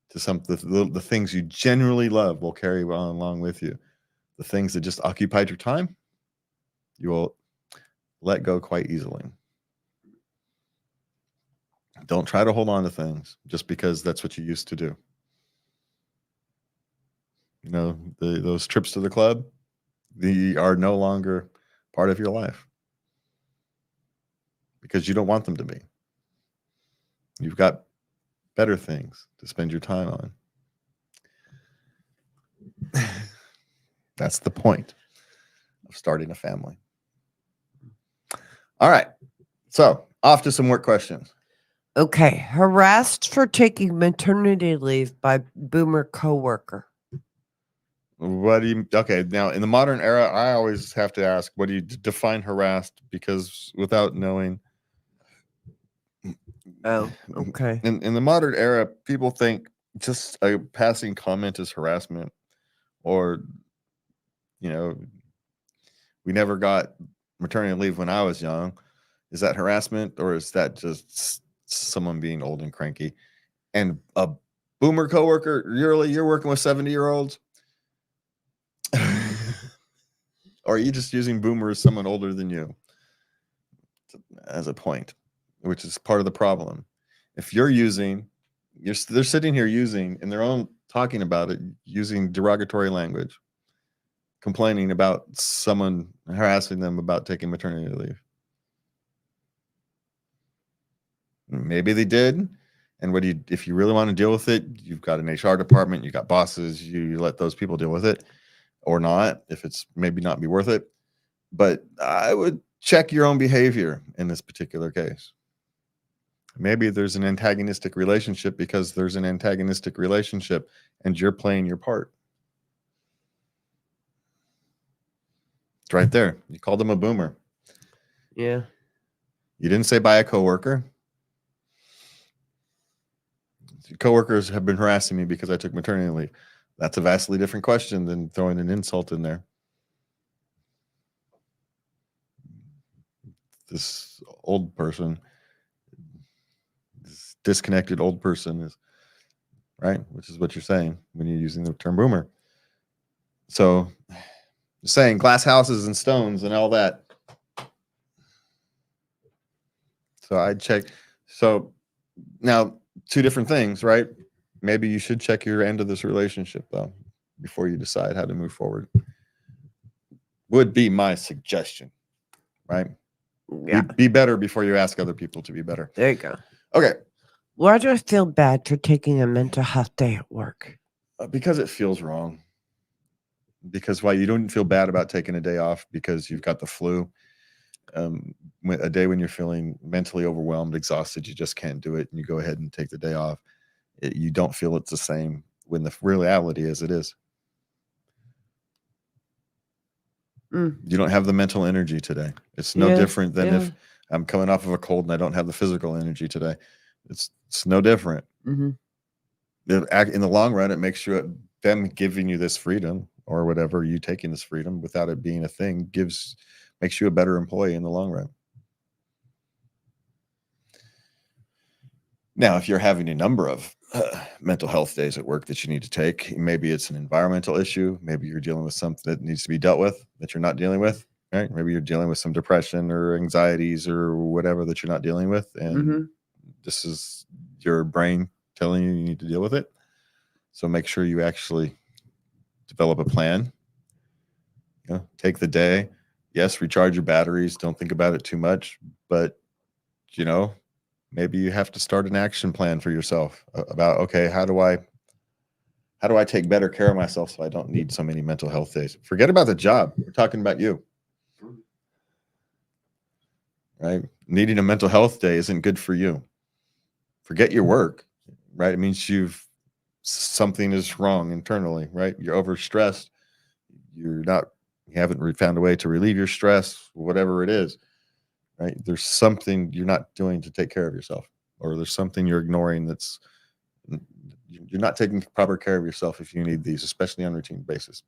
to the things you genuinely love will carry on along with you. The things that just occupied your time, you will let go quite easily. Don't try to hold on to things just because that's what you used to do. Those trips to the club, they are no longer part of your life because you don't want them to be. You've got better things to spend your time on. That's the point of starting a family. All right. So off to some work questions. Okay. Harassed for taking maternity leave by boomer coworker. What do you? Okay, now in the modern era, I always have to ask, what do you define harassed? Because without knowing, Oh, okay. in the modern era, people think just a passing comment is harassment, or we never got maternity leave when I was young. Is that harassment, or is that just someone being old and cranky? And a boomer coworker, you're working with 70-year-olds, or are you just using boomer as someone older than you as a point, which is part of the problem? If they're sitting here using in their own talking about it, using derogatory language, complaining about someone harassing them about taking maternity leave. Maybe they did. And if you really want to deal with it, you've got an HR department, you got bosses, you let those people deal with it, or not, if it's maybe not be worth it. But I would check your own behavior in this particular case. Maybe there's an antagonistic relationship because there's an antagonistic relationship and you're playing your part. It's right there. You called them a boomer. Yeah. You didn't say by a coworker. Coworkers have been harassing me because I took maternity leave. That's a vastly different question than throwing an insult in there. This old person, this disconnected old person is right, which is what you're saying when you're using the term boomer. So saying glass houses and stones and all that. So I'd check. So now, two different things, right? Maybe you should check your end of this relationship, though, before you decide how to move forward. Would be my suggestion, right? Yeah. Be better before you ask other people to be better. There you go. Okay. Why do I feel bad for taking a mental health day at work? Because it feels wrong. Because why you don't feel bad about taking a day off because you've got the flu. A day when you're feeling mentally overwhelmed, exhausted, you just can't do it, and you go ahead and take the day off. You don't feel it's the same when the reality is it is. You don't have the mental energy today. It's no different than if I'm coming off of a cold and I don't have the physical energy today. It's no different. Mm-hmm. In the long run, it makes you them giving you this freedom or whatever, you taking this freedom without it being a thing makes you a better employee in the long run. Now, if you're having a number of mental health days at work that you need to take, maybe it's an environmental issue. Maybe you're dealing with something that needs to be dealt with that you're not dealing with, right? Maybe you're dealing with some depression or anxieties or whatever that you're not dealing with. And this is your brain telling you need to deal with it. So make sure you actually develop a plan. Take the day. Yes, recharge your batteries. Don't think about it too much. But, maybe you have to start an action plan for yourself about, okay, how do I take better care of myself so I don't need so many mental health days? Forget about the job. We're talking about you. Right? Needing a mental health day isn't good for you. Forget your work, right? It means something is wrong internally, right? You're overstressed. You haven't found a way to relieve your stress, whatever it is, right? There's something you're not doing to take care of yourself, or there's something you're ignoring you're not taking proper care of yourself if you need these, especially on a routine basis.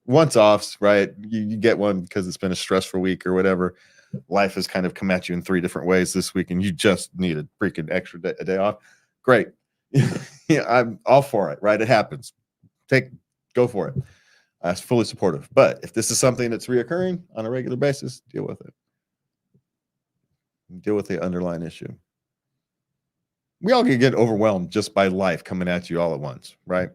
Once-offs, right? You get one because it's been a stressful week or whatever. Life has kind of come at you in 3 different ways this week, and you just need a freaking extra day off. Great. I'm all for it, right? It happens. Go for it. I'm fully supportive. But if this is something that's reoccurring on a regular basis, deal with it. Deal with the underlying issue. We all can get overwhelmed just by life coming at you all at once, right?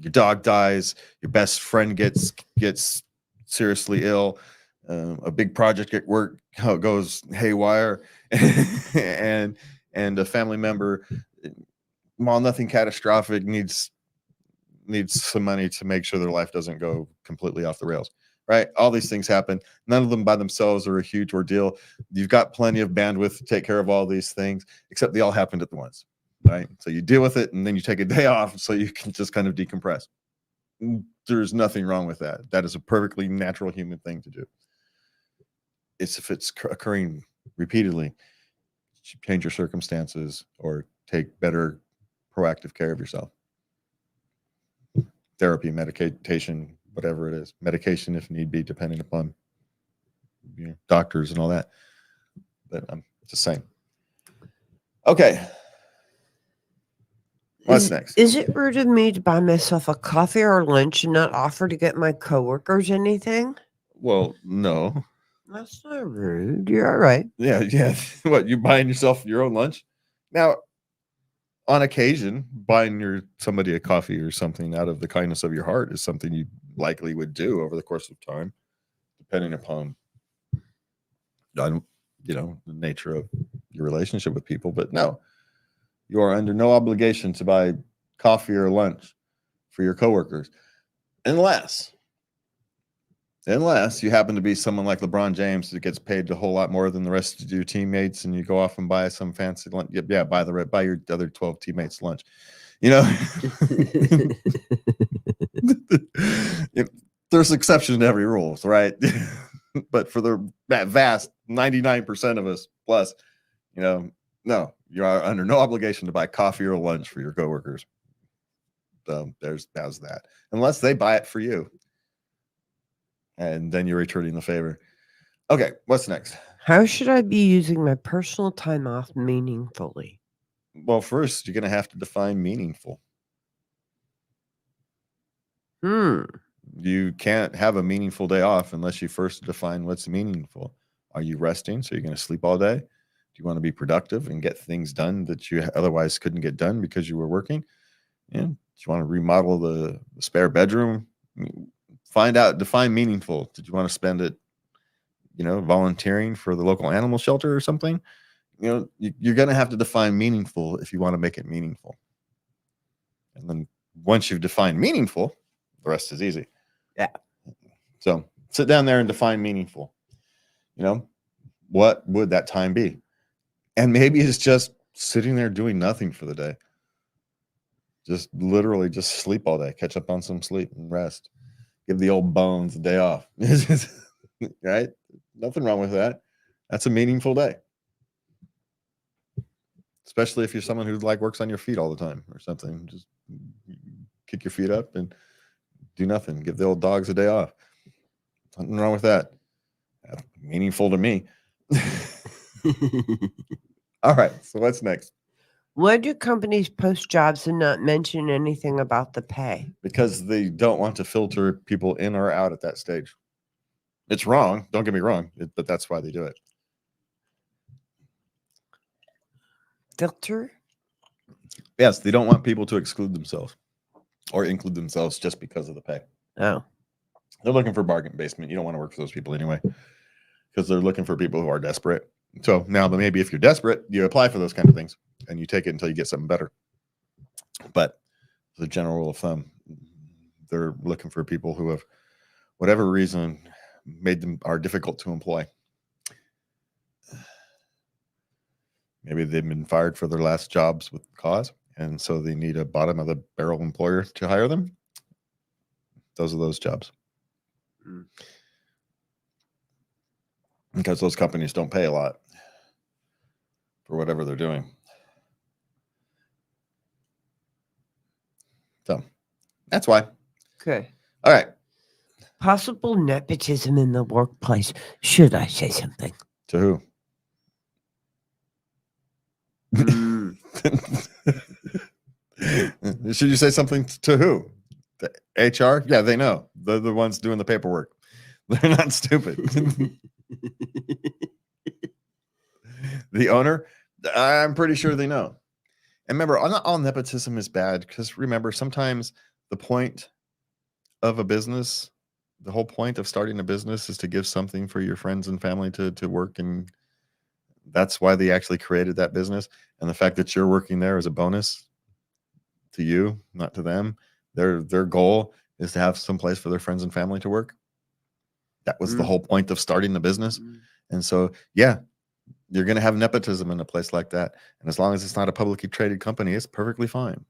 Your dog dies, your best friend gets seriously ill, a big project at work goes haywire, and a family member, while nothing catastrophic, needs some money to make sure their life doesn't go completely off the rails, right? All these things happen. None of them by themselves are a huge ordeal. You've got plenty of bandwidth to take care of all these things, except they all happened at once, right? So you deal with it and then you take a day off so you can just kind of decompress. There's nothing wrong with that. That is a perfectly natural human thing to do. It's if it's occurring repeatedly, change your circumstances or take better proactive care of yourself. Therapy, medication, whatever it is, medication if need be, depending upon doctors and all that. But I'm just saying. Okay. What's next? Is it rude of me to buy myself a coffee or lunch and not offer to get my coworkers anything? Well, no. That's not rude. You're all right. Yeah. What, you buying yourself your own lunch? Now, on occasion, buying somebody a coffee or something out of the kindness of your heart is something you likely would do over the course of time, depending upon the nature of your relationship with people. But no, you are under no obligation to buy coffee or lunch for your coworkers, unless you happen to be someone like LeBron James that gets paid a whole lot more than the rest of your teammates, and you go off and buy some fancy lunch. Yeah, buy your other 12 teammates lunch. There's exceptions to every rule, right? But for that vast 99% of us plus, no, you are under no obligation to buy coffee or lunch for your coworkers. So there's that, unless they buy it for you. And then you're returning the favor. Okay, what's next? How should I be using my personal time off meaningfully? Well, first, you're going to have to define meaningful. You can't have a meaningful day off unless you first define what's meaningful. Are you resting? So you're going to sleep all day? Do you want to be productive and get things done that you otherwise couldn't get done because you were working? Yeah. Do you want to remodel the spare bedroom? Define meaningful. Did you want to spend it, volunteering for the local animal shelter or something? You're going to have to define meaningful if you want to make it meaningful. And then once you've defined meaningful, the rest is easy. Yeah. So sit down there and define meaningful. What would that time be? And maybe it's just sitting there doing nothing for the day. Just literally just sleep all day, catch up on some sleep and rest. Give the old bones a day off. Right? Nothing wrong with that. That's a meaningful day. Especially if you're someone who works on your feet all the time or something. Just kick your feet up and do nothing. Give the old dogs a day off. Nothing wrong with that. That's meaningful to me. All right. So what's next? Why do companies post jobs and not mention anything about the pay? Because they don't want to filter people in or out at that stage. It's wrong. Don't get me wrong, but that's why they do it. Filter? Yes, they don't want people to exclude themselves or include themselves just because of the pay. Oh. They're looking for bargain basement. You don't want to work for those people anyway because they're looking for people who are desperate. So now, but maybe if you're desperate, you apply for those kind of things and you take it until you get something better. But the general rule of thumb, they're looking for people who have, whatever reason, are difficult to employ. Maybe they've been fired for their last jobs with cause, and so they need a bottom of the barrel employer to hire them. Those are those jobs. Because those companies don't pay a lot for whatever they're doing. So that's why. Okay. All right. Possible nepotism in the workplace. Should I say something? To who? Should you say something to who? The HR? Yeah, they know. They're the ones doing the paperwork. They're not stupid. The owner? I'm pretty sure they know. And remember, not all nepotism is bad, because remember, sometimes the point of a business, the whole point of starting a business is to give something for your friends and family to work, and that's why they actually created that business. And the fact that you're working there is a bonus to you, not to them. Their goal is to have some place for their friends and family to work. That was the whole point of starting the business. And so, yeah, you're going to have nepotism in a place like that. And as long as it's not a publicly traded company, it's perfectly fine.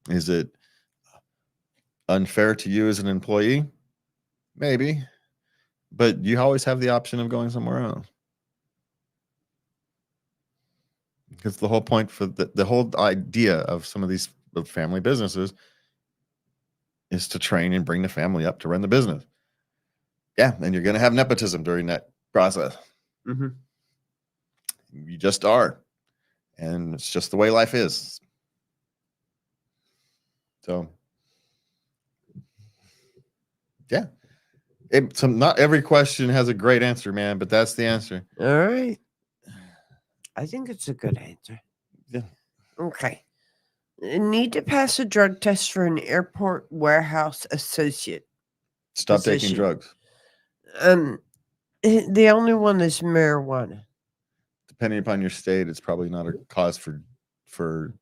Is it unfair to you as an employee? Maybe. But you always have the option of going somewhere else. Because the whole point for the whole idea of some of these family businesses is to train and bring the family up to run the business. Yeah, and you're going to have nepotism during that process. You just are. And it's just the way life is. So, yeah. Not every question has a great answer, man, but that's the answer. All right. I think it's a good answer. Yeah. Okay. Need to pass a drug test for an airport warehouse associate. Stop taking Position. drugs. The only one is marijuana. Depending upon your state, it's probably not a cause for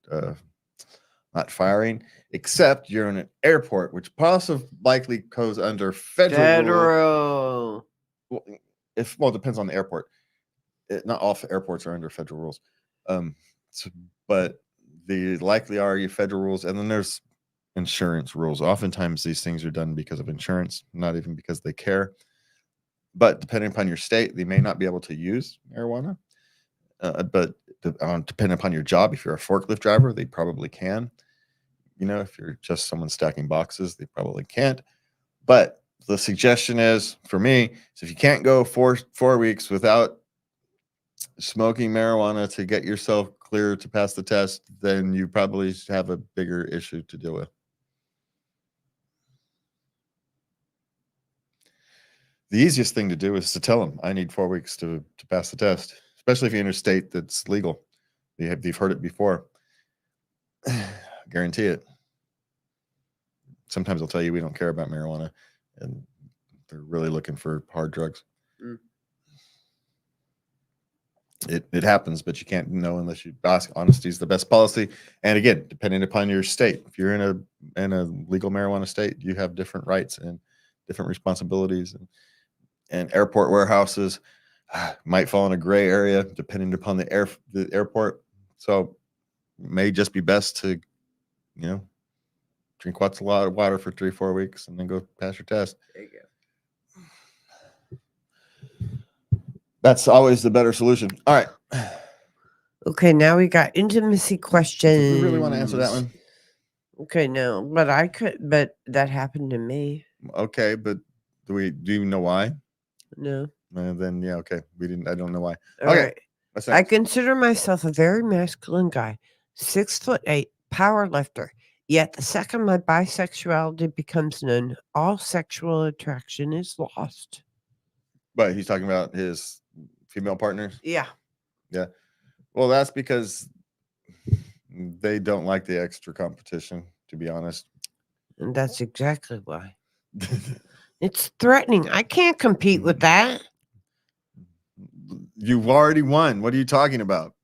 not firing, except you're in an airport, which possibly likely goes under federal. Well, it depends on the airport. Not all airports are under federal rules, but the likely are your federal rules, and then there's insurance rules. Oftentimes, these things are done because of insurance, not even because they care. But depending upon your state, they may not be able to use marijuana. But depending upon your job, if you're a forklift driver, they probably can. If you're just someone stacking boxes, they probably can't. But the suggestion is, for me, is if you can't go 4 weeks without smoking marijuana to get yourself clear to pass the test, then you probably have a bigger issue to deal with. The easiest thing to do is to tell them, I need 4 weeks to pass the test, especially if you're in a state that's legal. You've heard it before. Guarantee it. Sometimes they'll tell you we don't care about marijuana, and they're really looking for hard drugs. It happens, but you can't know unless you ask. Honesty is the best policy. And again, depending upon your state, if you're in a legal marijuana state, you have different rights and different responsibilities. And airport warehouses might fall in a gray area depending upon the airport. So it may just be best to, drink a lot of water for 3-4 weeks and then go pass your test. There you go. That's always the better solution. All right. Okay, now we got intimacy questions. Do we really want to answer that one? Okay, no, but that happened to me. Okay, but do you know why? No. Then yeah, okay. I don't know why. All okay. Right. I consider myself a very masculine guy, 6'8", power lifter. Yet the second my bisexuality becomes known, all sexual attraction is lost. But he's talking about his female partners? Yeah. Yeah. Well, that's because they don't like the extra competition, to be honest. And that's exactly why. It's threatening. I can't compete with that. You've already won. What are you talking about?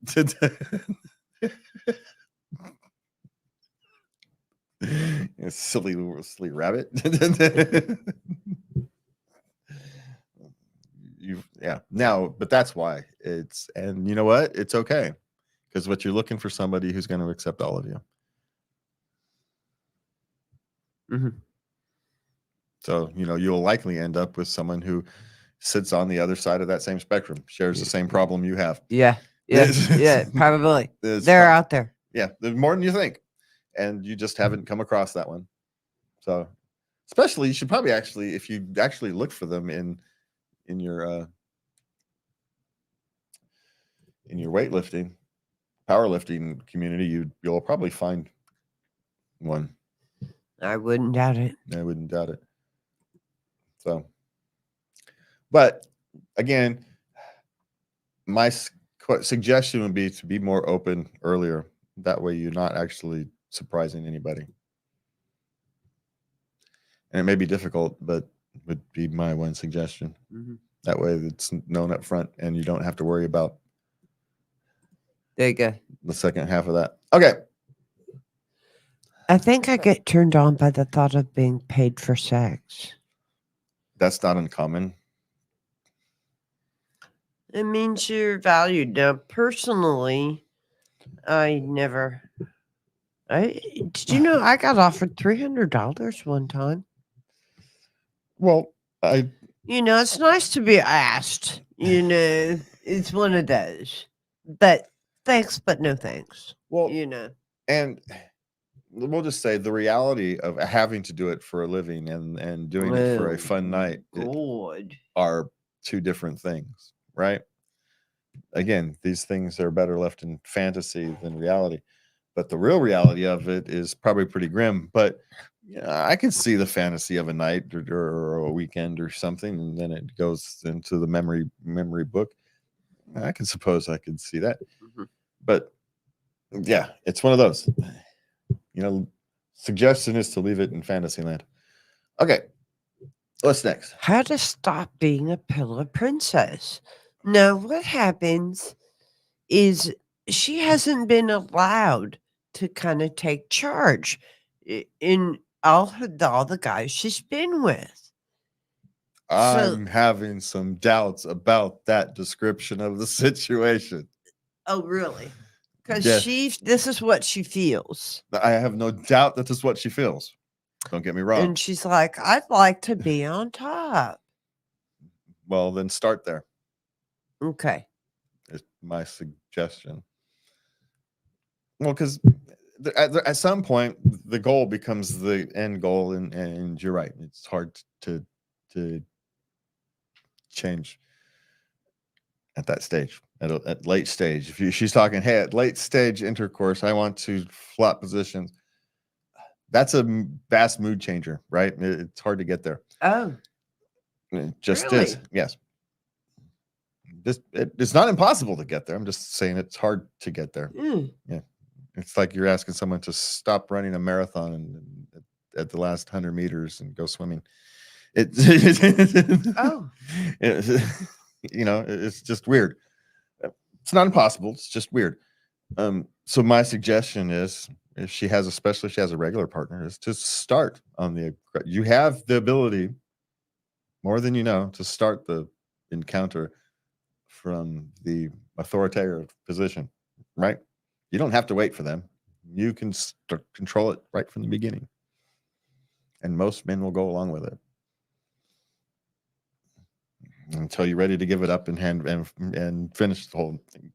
Silly rabbit. But that's why and you know what? It's okay. Because what you're looking for somebody who's going to accept all of you. So, you'll likely end up with someone who sits on the other side of that same spectrum, shares the same problem you have. Yeah, probably. They're out there. Yeah, there's more than you think. And you just haven't come across that one. So, especially, you should probably if you actually look for them in your weightlifting, powerlifting community, you'll probably find one. I wouldn't doubt it. I wouldn't doubt it. So, but again, my suggestion would be to be more open earlier. That way you're not actually surprising anybody. And it may be difficult, but would be my one suggestion. That way it's known up front and you don't have to worry about there you go. The second half of that. Okay. I think I get turned on by the thought of being paid for sex. That's not uncommon. It means you're valued. Now, personally, did you know I got offered $300 one time? Well, It's nice to be asked. It's one of those. But thanks, but no thanks. well, and we'll just say the reality of having to do it for a living and doing it for a fun night are two different things, right? Again, these things are better left in fantasy than reality, but the real reality of it is probably pretty grim. But I can see the fantasy of a night or a weekend or something, and then it goes into the memory book. I can suppose I could see that. But yeah, it's one of those. Suggestion is to leave it in fantasy land. Okay, what's next? How to stop being a pillow princess. Now, what happens is she hasn't been allowed to kind of take charge in all the guys she's been with. I'm having some doubts about that description of the situation. Oh, really? Because Yes. this is what she feels. I have no doubt that this is what she feels. Don't get me wrong. And she's like, I'd like to be on top. Well, then start there. Okay. Is my suggestion. Well, because at some point the goal becomes the end goal, and you're right. It's hard to change at that stage. At late stage, if she's talking, hey, at late stage intercourse, I want to flop positions. That's a vast mood changer, right? It's hard to get there. Oh, it just really? is. Yes. It's not impossible to get there. I'm just saying it's hard to get there. Yeah. It's like you're asking someone to stop running a marathon at the last 100 meters and go swimming. Oh. It's just weird. It's not impossible. It's just weird. So my suggestion is, especially if she has a regular partner, is to start on you have the ability, more than you know, to start the encounter from the authoritative position, right? You don't have to wait for them. You can control it right from the beginning. And most men will go along with it until you're ready to give it up and finish the whole thing.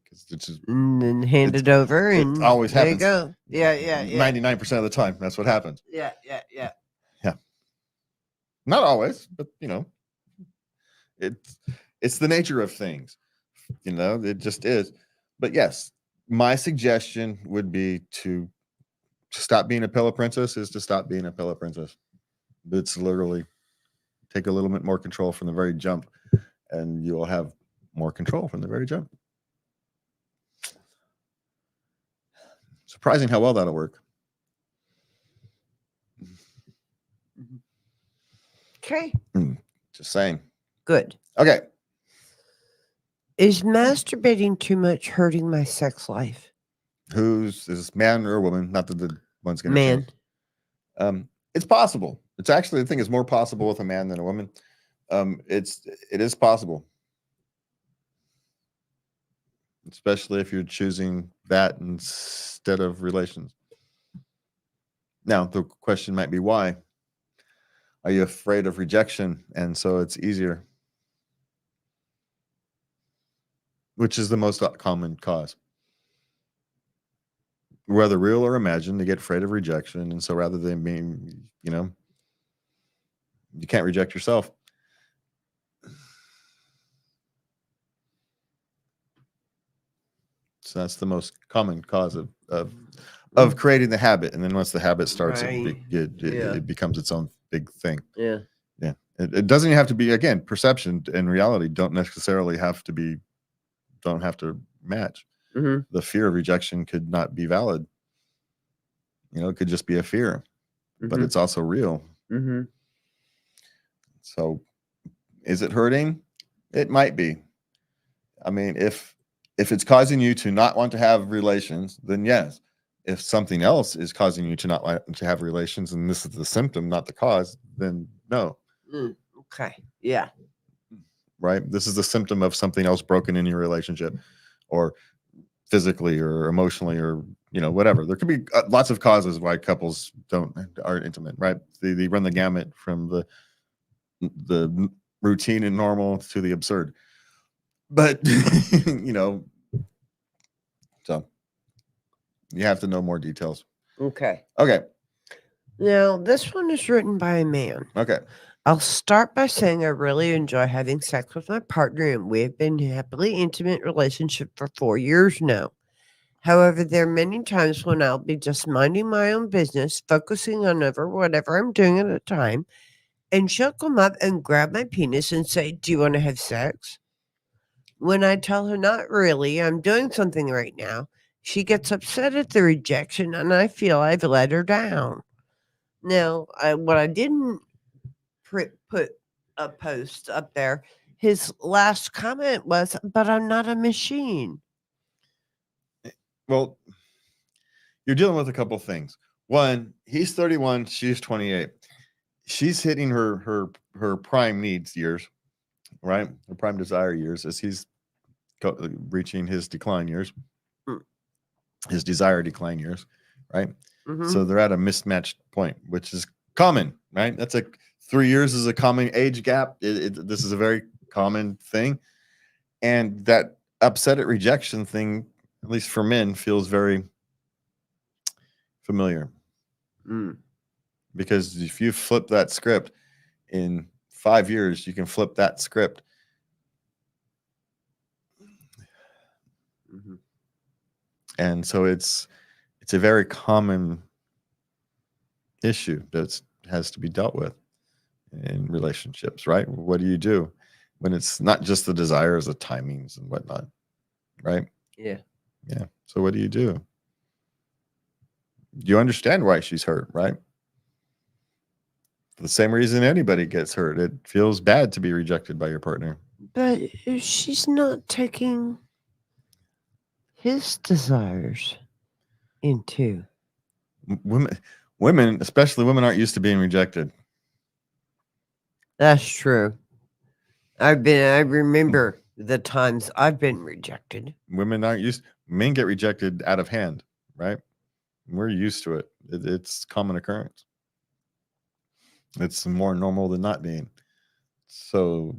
And then hand it over, and it always happens. There you go. Yeah. 99% of the time, that's what happens. Yeah. Not always, but it's the nature of things. It just is. But yes, my suggestion would be to stop being a pillow princess is to stop being a pillow princess. It's literally take a little bit more control from the very jump, and you'll have more control from the very jump. Surprising how well that'll work. Okay. Just saying. Good. Okay. Is masturbating too much hurting my sex life? Is this man or a woman? Not that the one's going to man. Change. It's possible. It's actually, I think it's more possible with a man than a woman. It is possible, especially if you're choosing that instead of relations. Now, the question might be why. Are you afraid of rejection? And so it's easier, which is the most common cause. Whether real or imagined, they get afraid of rejection. And so rather than being, you can't reject yourself. So that's the most common cause of creating the habit. And then once the habit starts, Right. it becomes its own big thing. Yeah. Yeah. It doesn't even have to be, again, perception and reality don't necessarily have to match. Mm-hmm. The fear of rejection could not be valid. It could just be a fear, but it's also real. Mm-hmm. So is it hurting? It might be. I mean, if it's causing you to not want to have relations, then yes. If something else is causing you to not want to have relations, and this is the symptom, not the cause, then no. Okay. Yeah. right? This is a symptom of something else broken in your relationship, or physically or emotionally, or whatever. There could be lots of causes why couples aren't intimate, right? They run the gamut from the routine and normal to the absurd. But so you have to know more details. Okay. Okay. Now, this one is written by a man. Okay. I'll start by saying I really enjoy having sex with my partner, and we've been in a happily intimate relationship for 4 years now. However, there are many times when I'll be just minding my own business, focusing on whatever I'm doing at the time, and she'll come up and grab my penis and say, "Do you want to have sex?" When I tell her not really, I'm doing something right now, she gets upset at the rejection, and I feel I've let her down. Now, what I didn't put a post up there, his last comment was, "But I'm not a machine." Well, you're dealing with a couple things. One, he's 31, she's 28. She's hitting her prime needs years, right? Her prime desire years, as he's reaching his decline years, his desire decline years, right? Mhm. So they're at a mismatched point, which is common, right? 3 years is a common age gap. This is a very common thing. And that upset at rejection thing, at least for men, feels very familiar. Because if you flip that script in 5 years, you can flip that script. And so it's a very common issue that has to be dealt with in relationships, right? What do you do when it's not just the desires, the timings and whatnot, right? Yeah. So what do? You understand why she's hurt, right? For the same reason anybody gets hurt. It feels bad to be rejected by your partner. But she's not taking his desires into. Women, especially women, aren't used to being rejected. That's true. I remember the times I've been rejected. Women aren't used. Men get rejected out of hand, right? We're used to it. It's common occurrence. It's more normal than not being. So,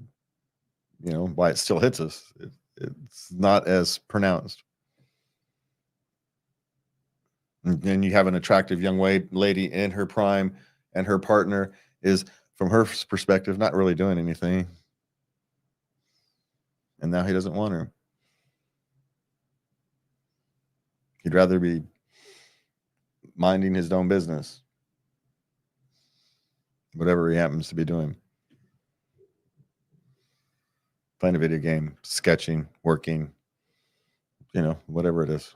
why it still hits us. It's not as pronounced. And you have an attractive young lady in her prime, and her partner is, from her perspective, not really doing anything. And now he doesn't want her. He'd rather be minding his own business, whatever he happens to be doing. Playing a video game, sketching, working, whatever it is.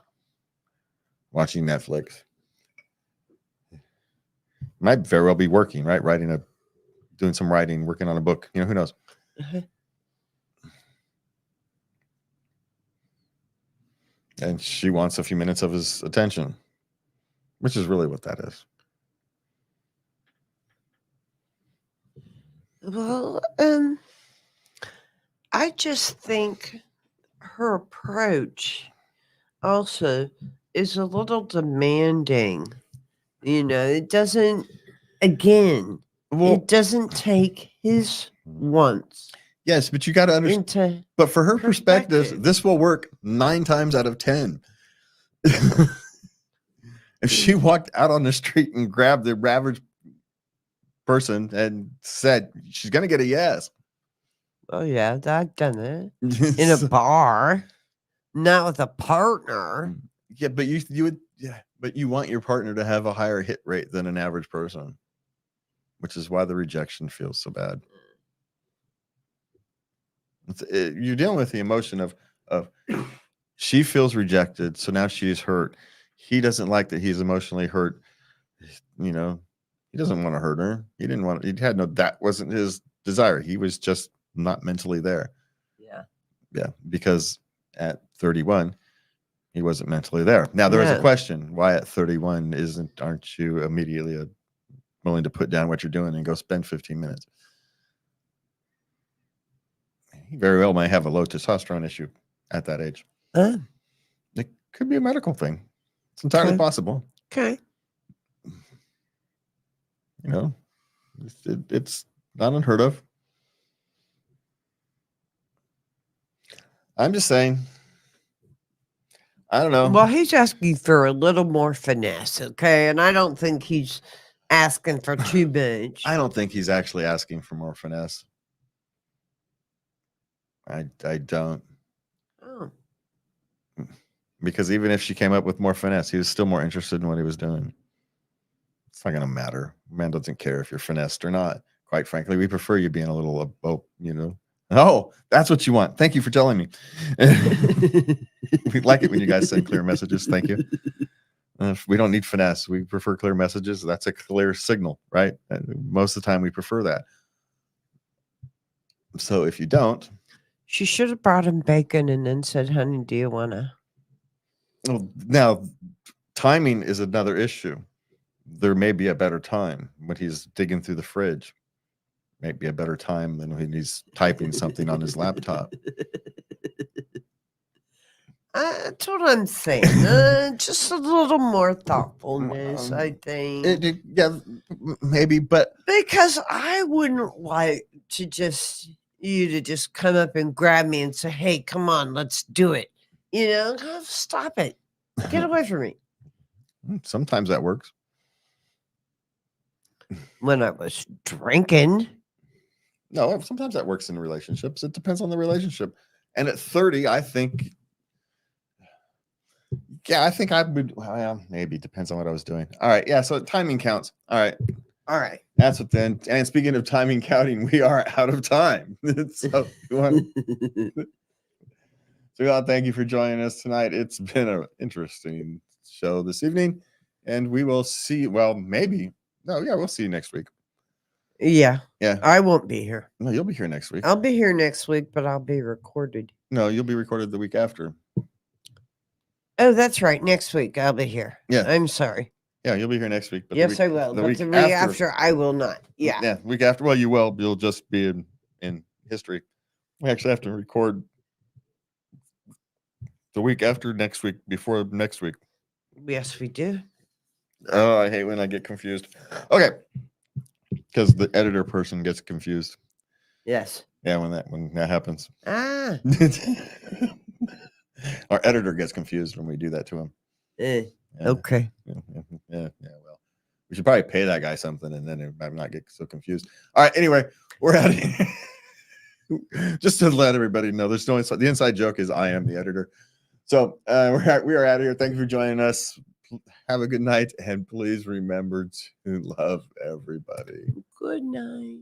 Watching Netflix. Might very well be working, right? Doing some writing, working on a book. Who knows? And she wants a few minutes of his attention, which is really what that is. Well, I just think her approach also is a little demanding. It doesn't, again, it doesn't take his wants. Yes, but you got to understand. But for her perspective, this will work 9 times out of 10. If she walked out on the street and grabbed the average person and said, she's going to get a yes. Oh, yeah, I've done it. In a bar, not with a partner. Yeah, but you would, but you want your partner to have a higher hit rate than an average person, which is why the rejection feels so bad. You're dealing with the emotion of she feels rejected, so now she's hurt. He doesn't like that he's emotionally hurt. He doesn't want to hurt her. That wasn't his desire. He was just not mentally there. Yeah, because at 31, he wasn't mentally there. Now there is a question: why at 31 aren't you immediately willing to put down what you're doing and go spend 15 minutes? he very well may have a low testosterone issue at that age. It could be a medical thing. It's entirely Okay. possible. Okay. You know, it's not unheard of. I'm just saying. I don't know. Well, he's asking for a little more finesse, okay? And I don't think he's asking for too much. I don't think he's actually asking for more finesse. I don't. Oh. Because even if she came up with more finesse, he was still more interested in what he was doing. It's not going to matter. Man doesn't care if you're finessed or not. Quite frankly, we prefer you being a little, you know. Oh, that's what you want. Thank you for telling me. We like it when you guys send clear messages. Thank you. We don't need finesse. We prefer clear messages. That's a clear signal, right? And most of the time we prefer that. So if you don't. She should have brought him bacon and then said, honey, do you want to? Well, now, timing is another issue. There may be a better time when he's digging through the fridge. Might be a better time than when he's typing something on his laptop. That's what I'm saying. Just a little more thoughtfulness, I think. Yeah, maybe, but Because I wouldn't like to just come up and grab me and say, hey, come on, let's do it. You know, stop it. Get away from me. sometimes that works. When I was drinking. No, sometimes that works in relationships. It depends on the relationship. And at 30, I think, I would, well, maybe depends on what I was doing. All right. Yeah. So timing counts. All right. All right. That's what then. And speaking of timing counting, we are out of time. So thank you for joining us tonight. It's been an interesting show this evening, and we will see. Well, maybe. No, yeah, we'll see you next week. Yeah. Yeah. I won't be here. No, you'll be here next week. I'll be here next week, but I'll be recorded. No, you'll be recorded the week after. Oh, that's right. Next week I'll be here. Yeah. I'm sorry. Yeah, you'll be here next week. But Yes, I will. But the week after, I will not. Yeah. Yeah, week after. Well, you will. You'll just be in history. We actually have to record the week after next week, before next week. Yes, we do. Oh, I hate when I get confused. Okay. Because the editor person gets confused. Yes. Yeah, when that happens. Ah. Our editor gets confused when we do that to him. Yeah. Okay. Yeah. Well, we should probably pay that guy something, and then I'm not get so confused. All right. Anyway, we're out of here. Just to let everybody know, there's no inside. The inside joke is I am the editor. So we are out of here. Thank you for joining us. Have a good night, and please remember to love everybody. Good night.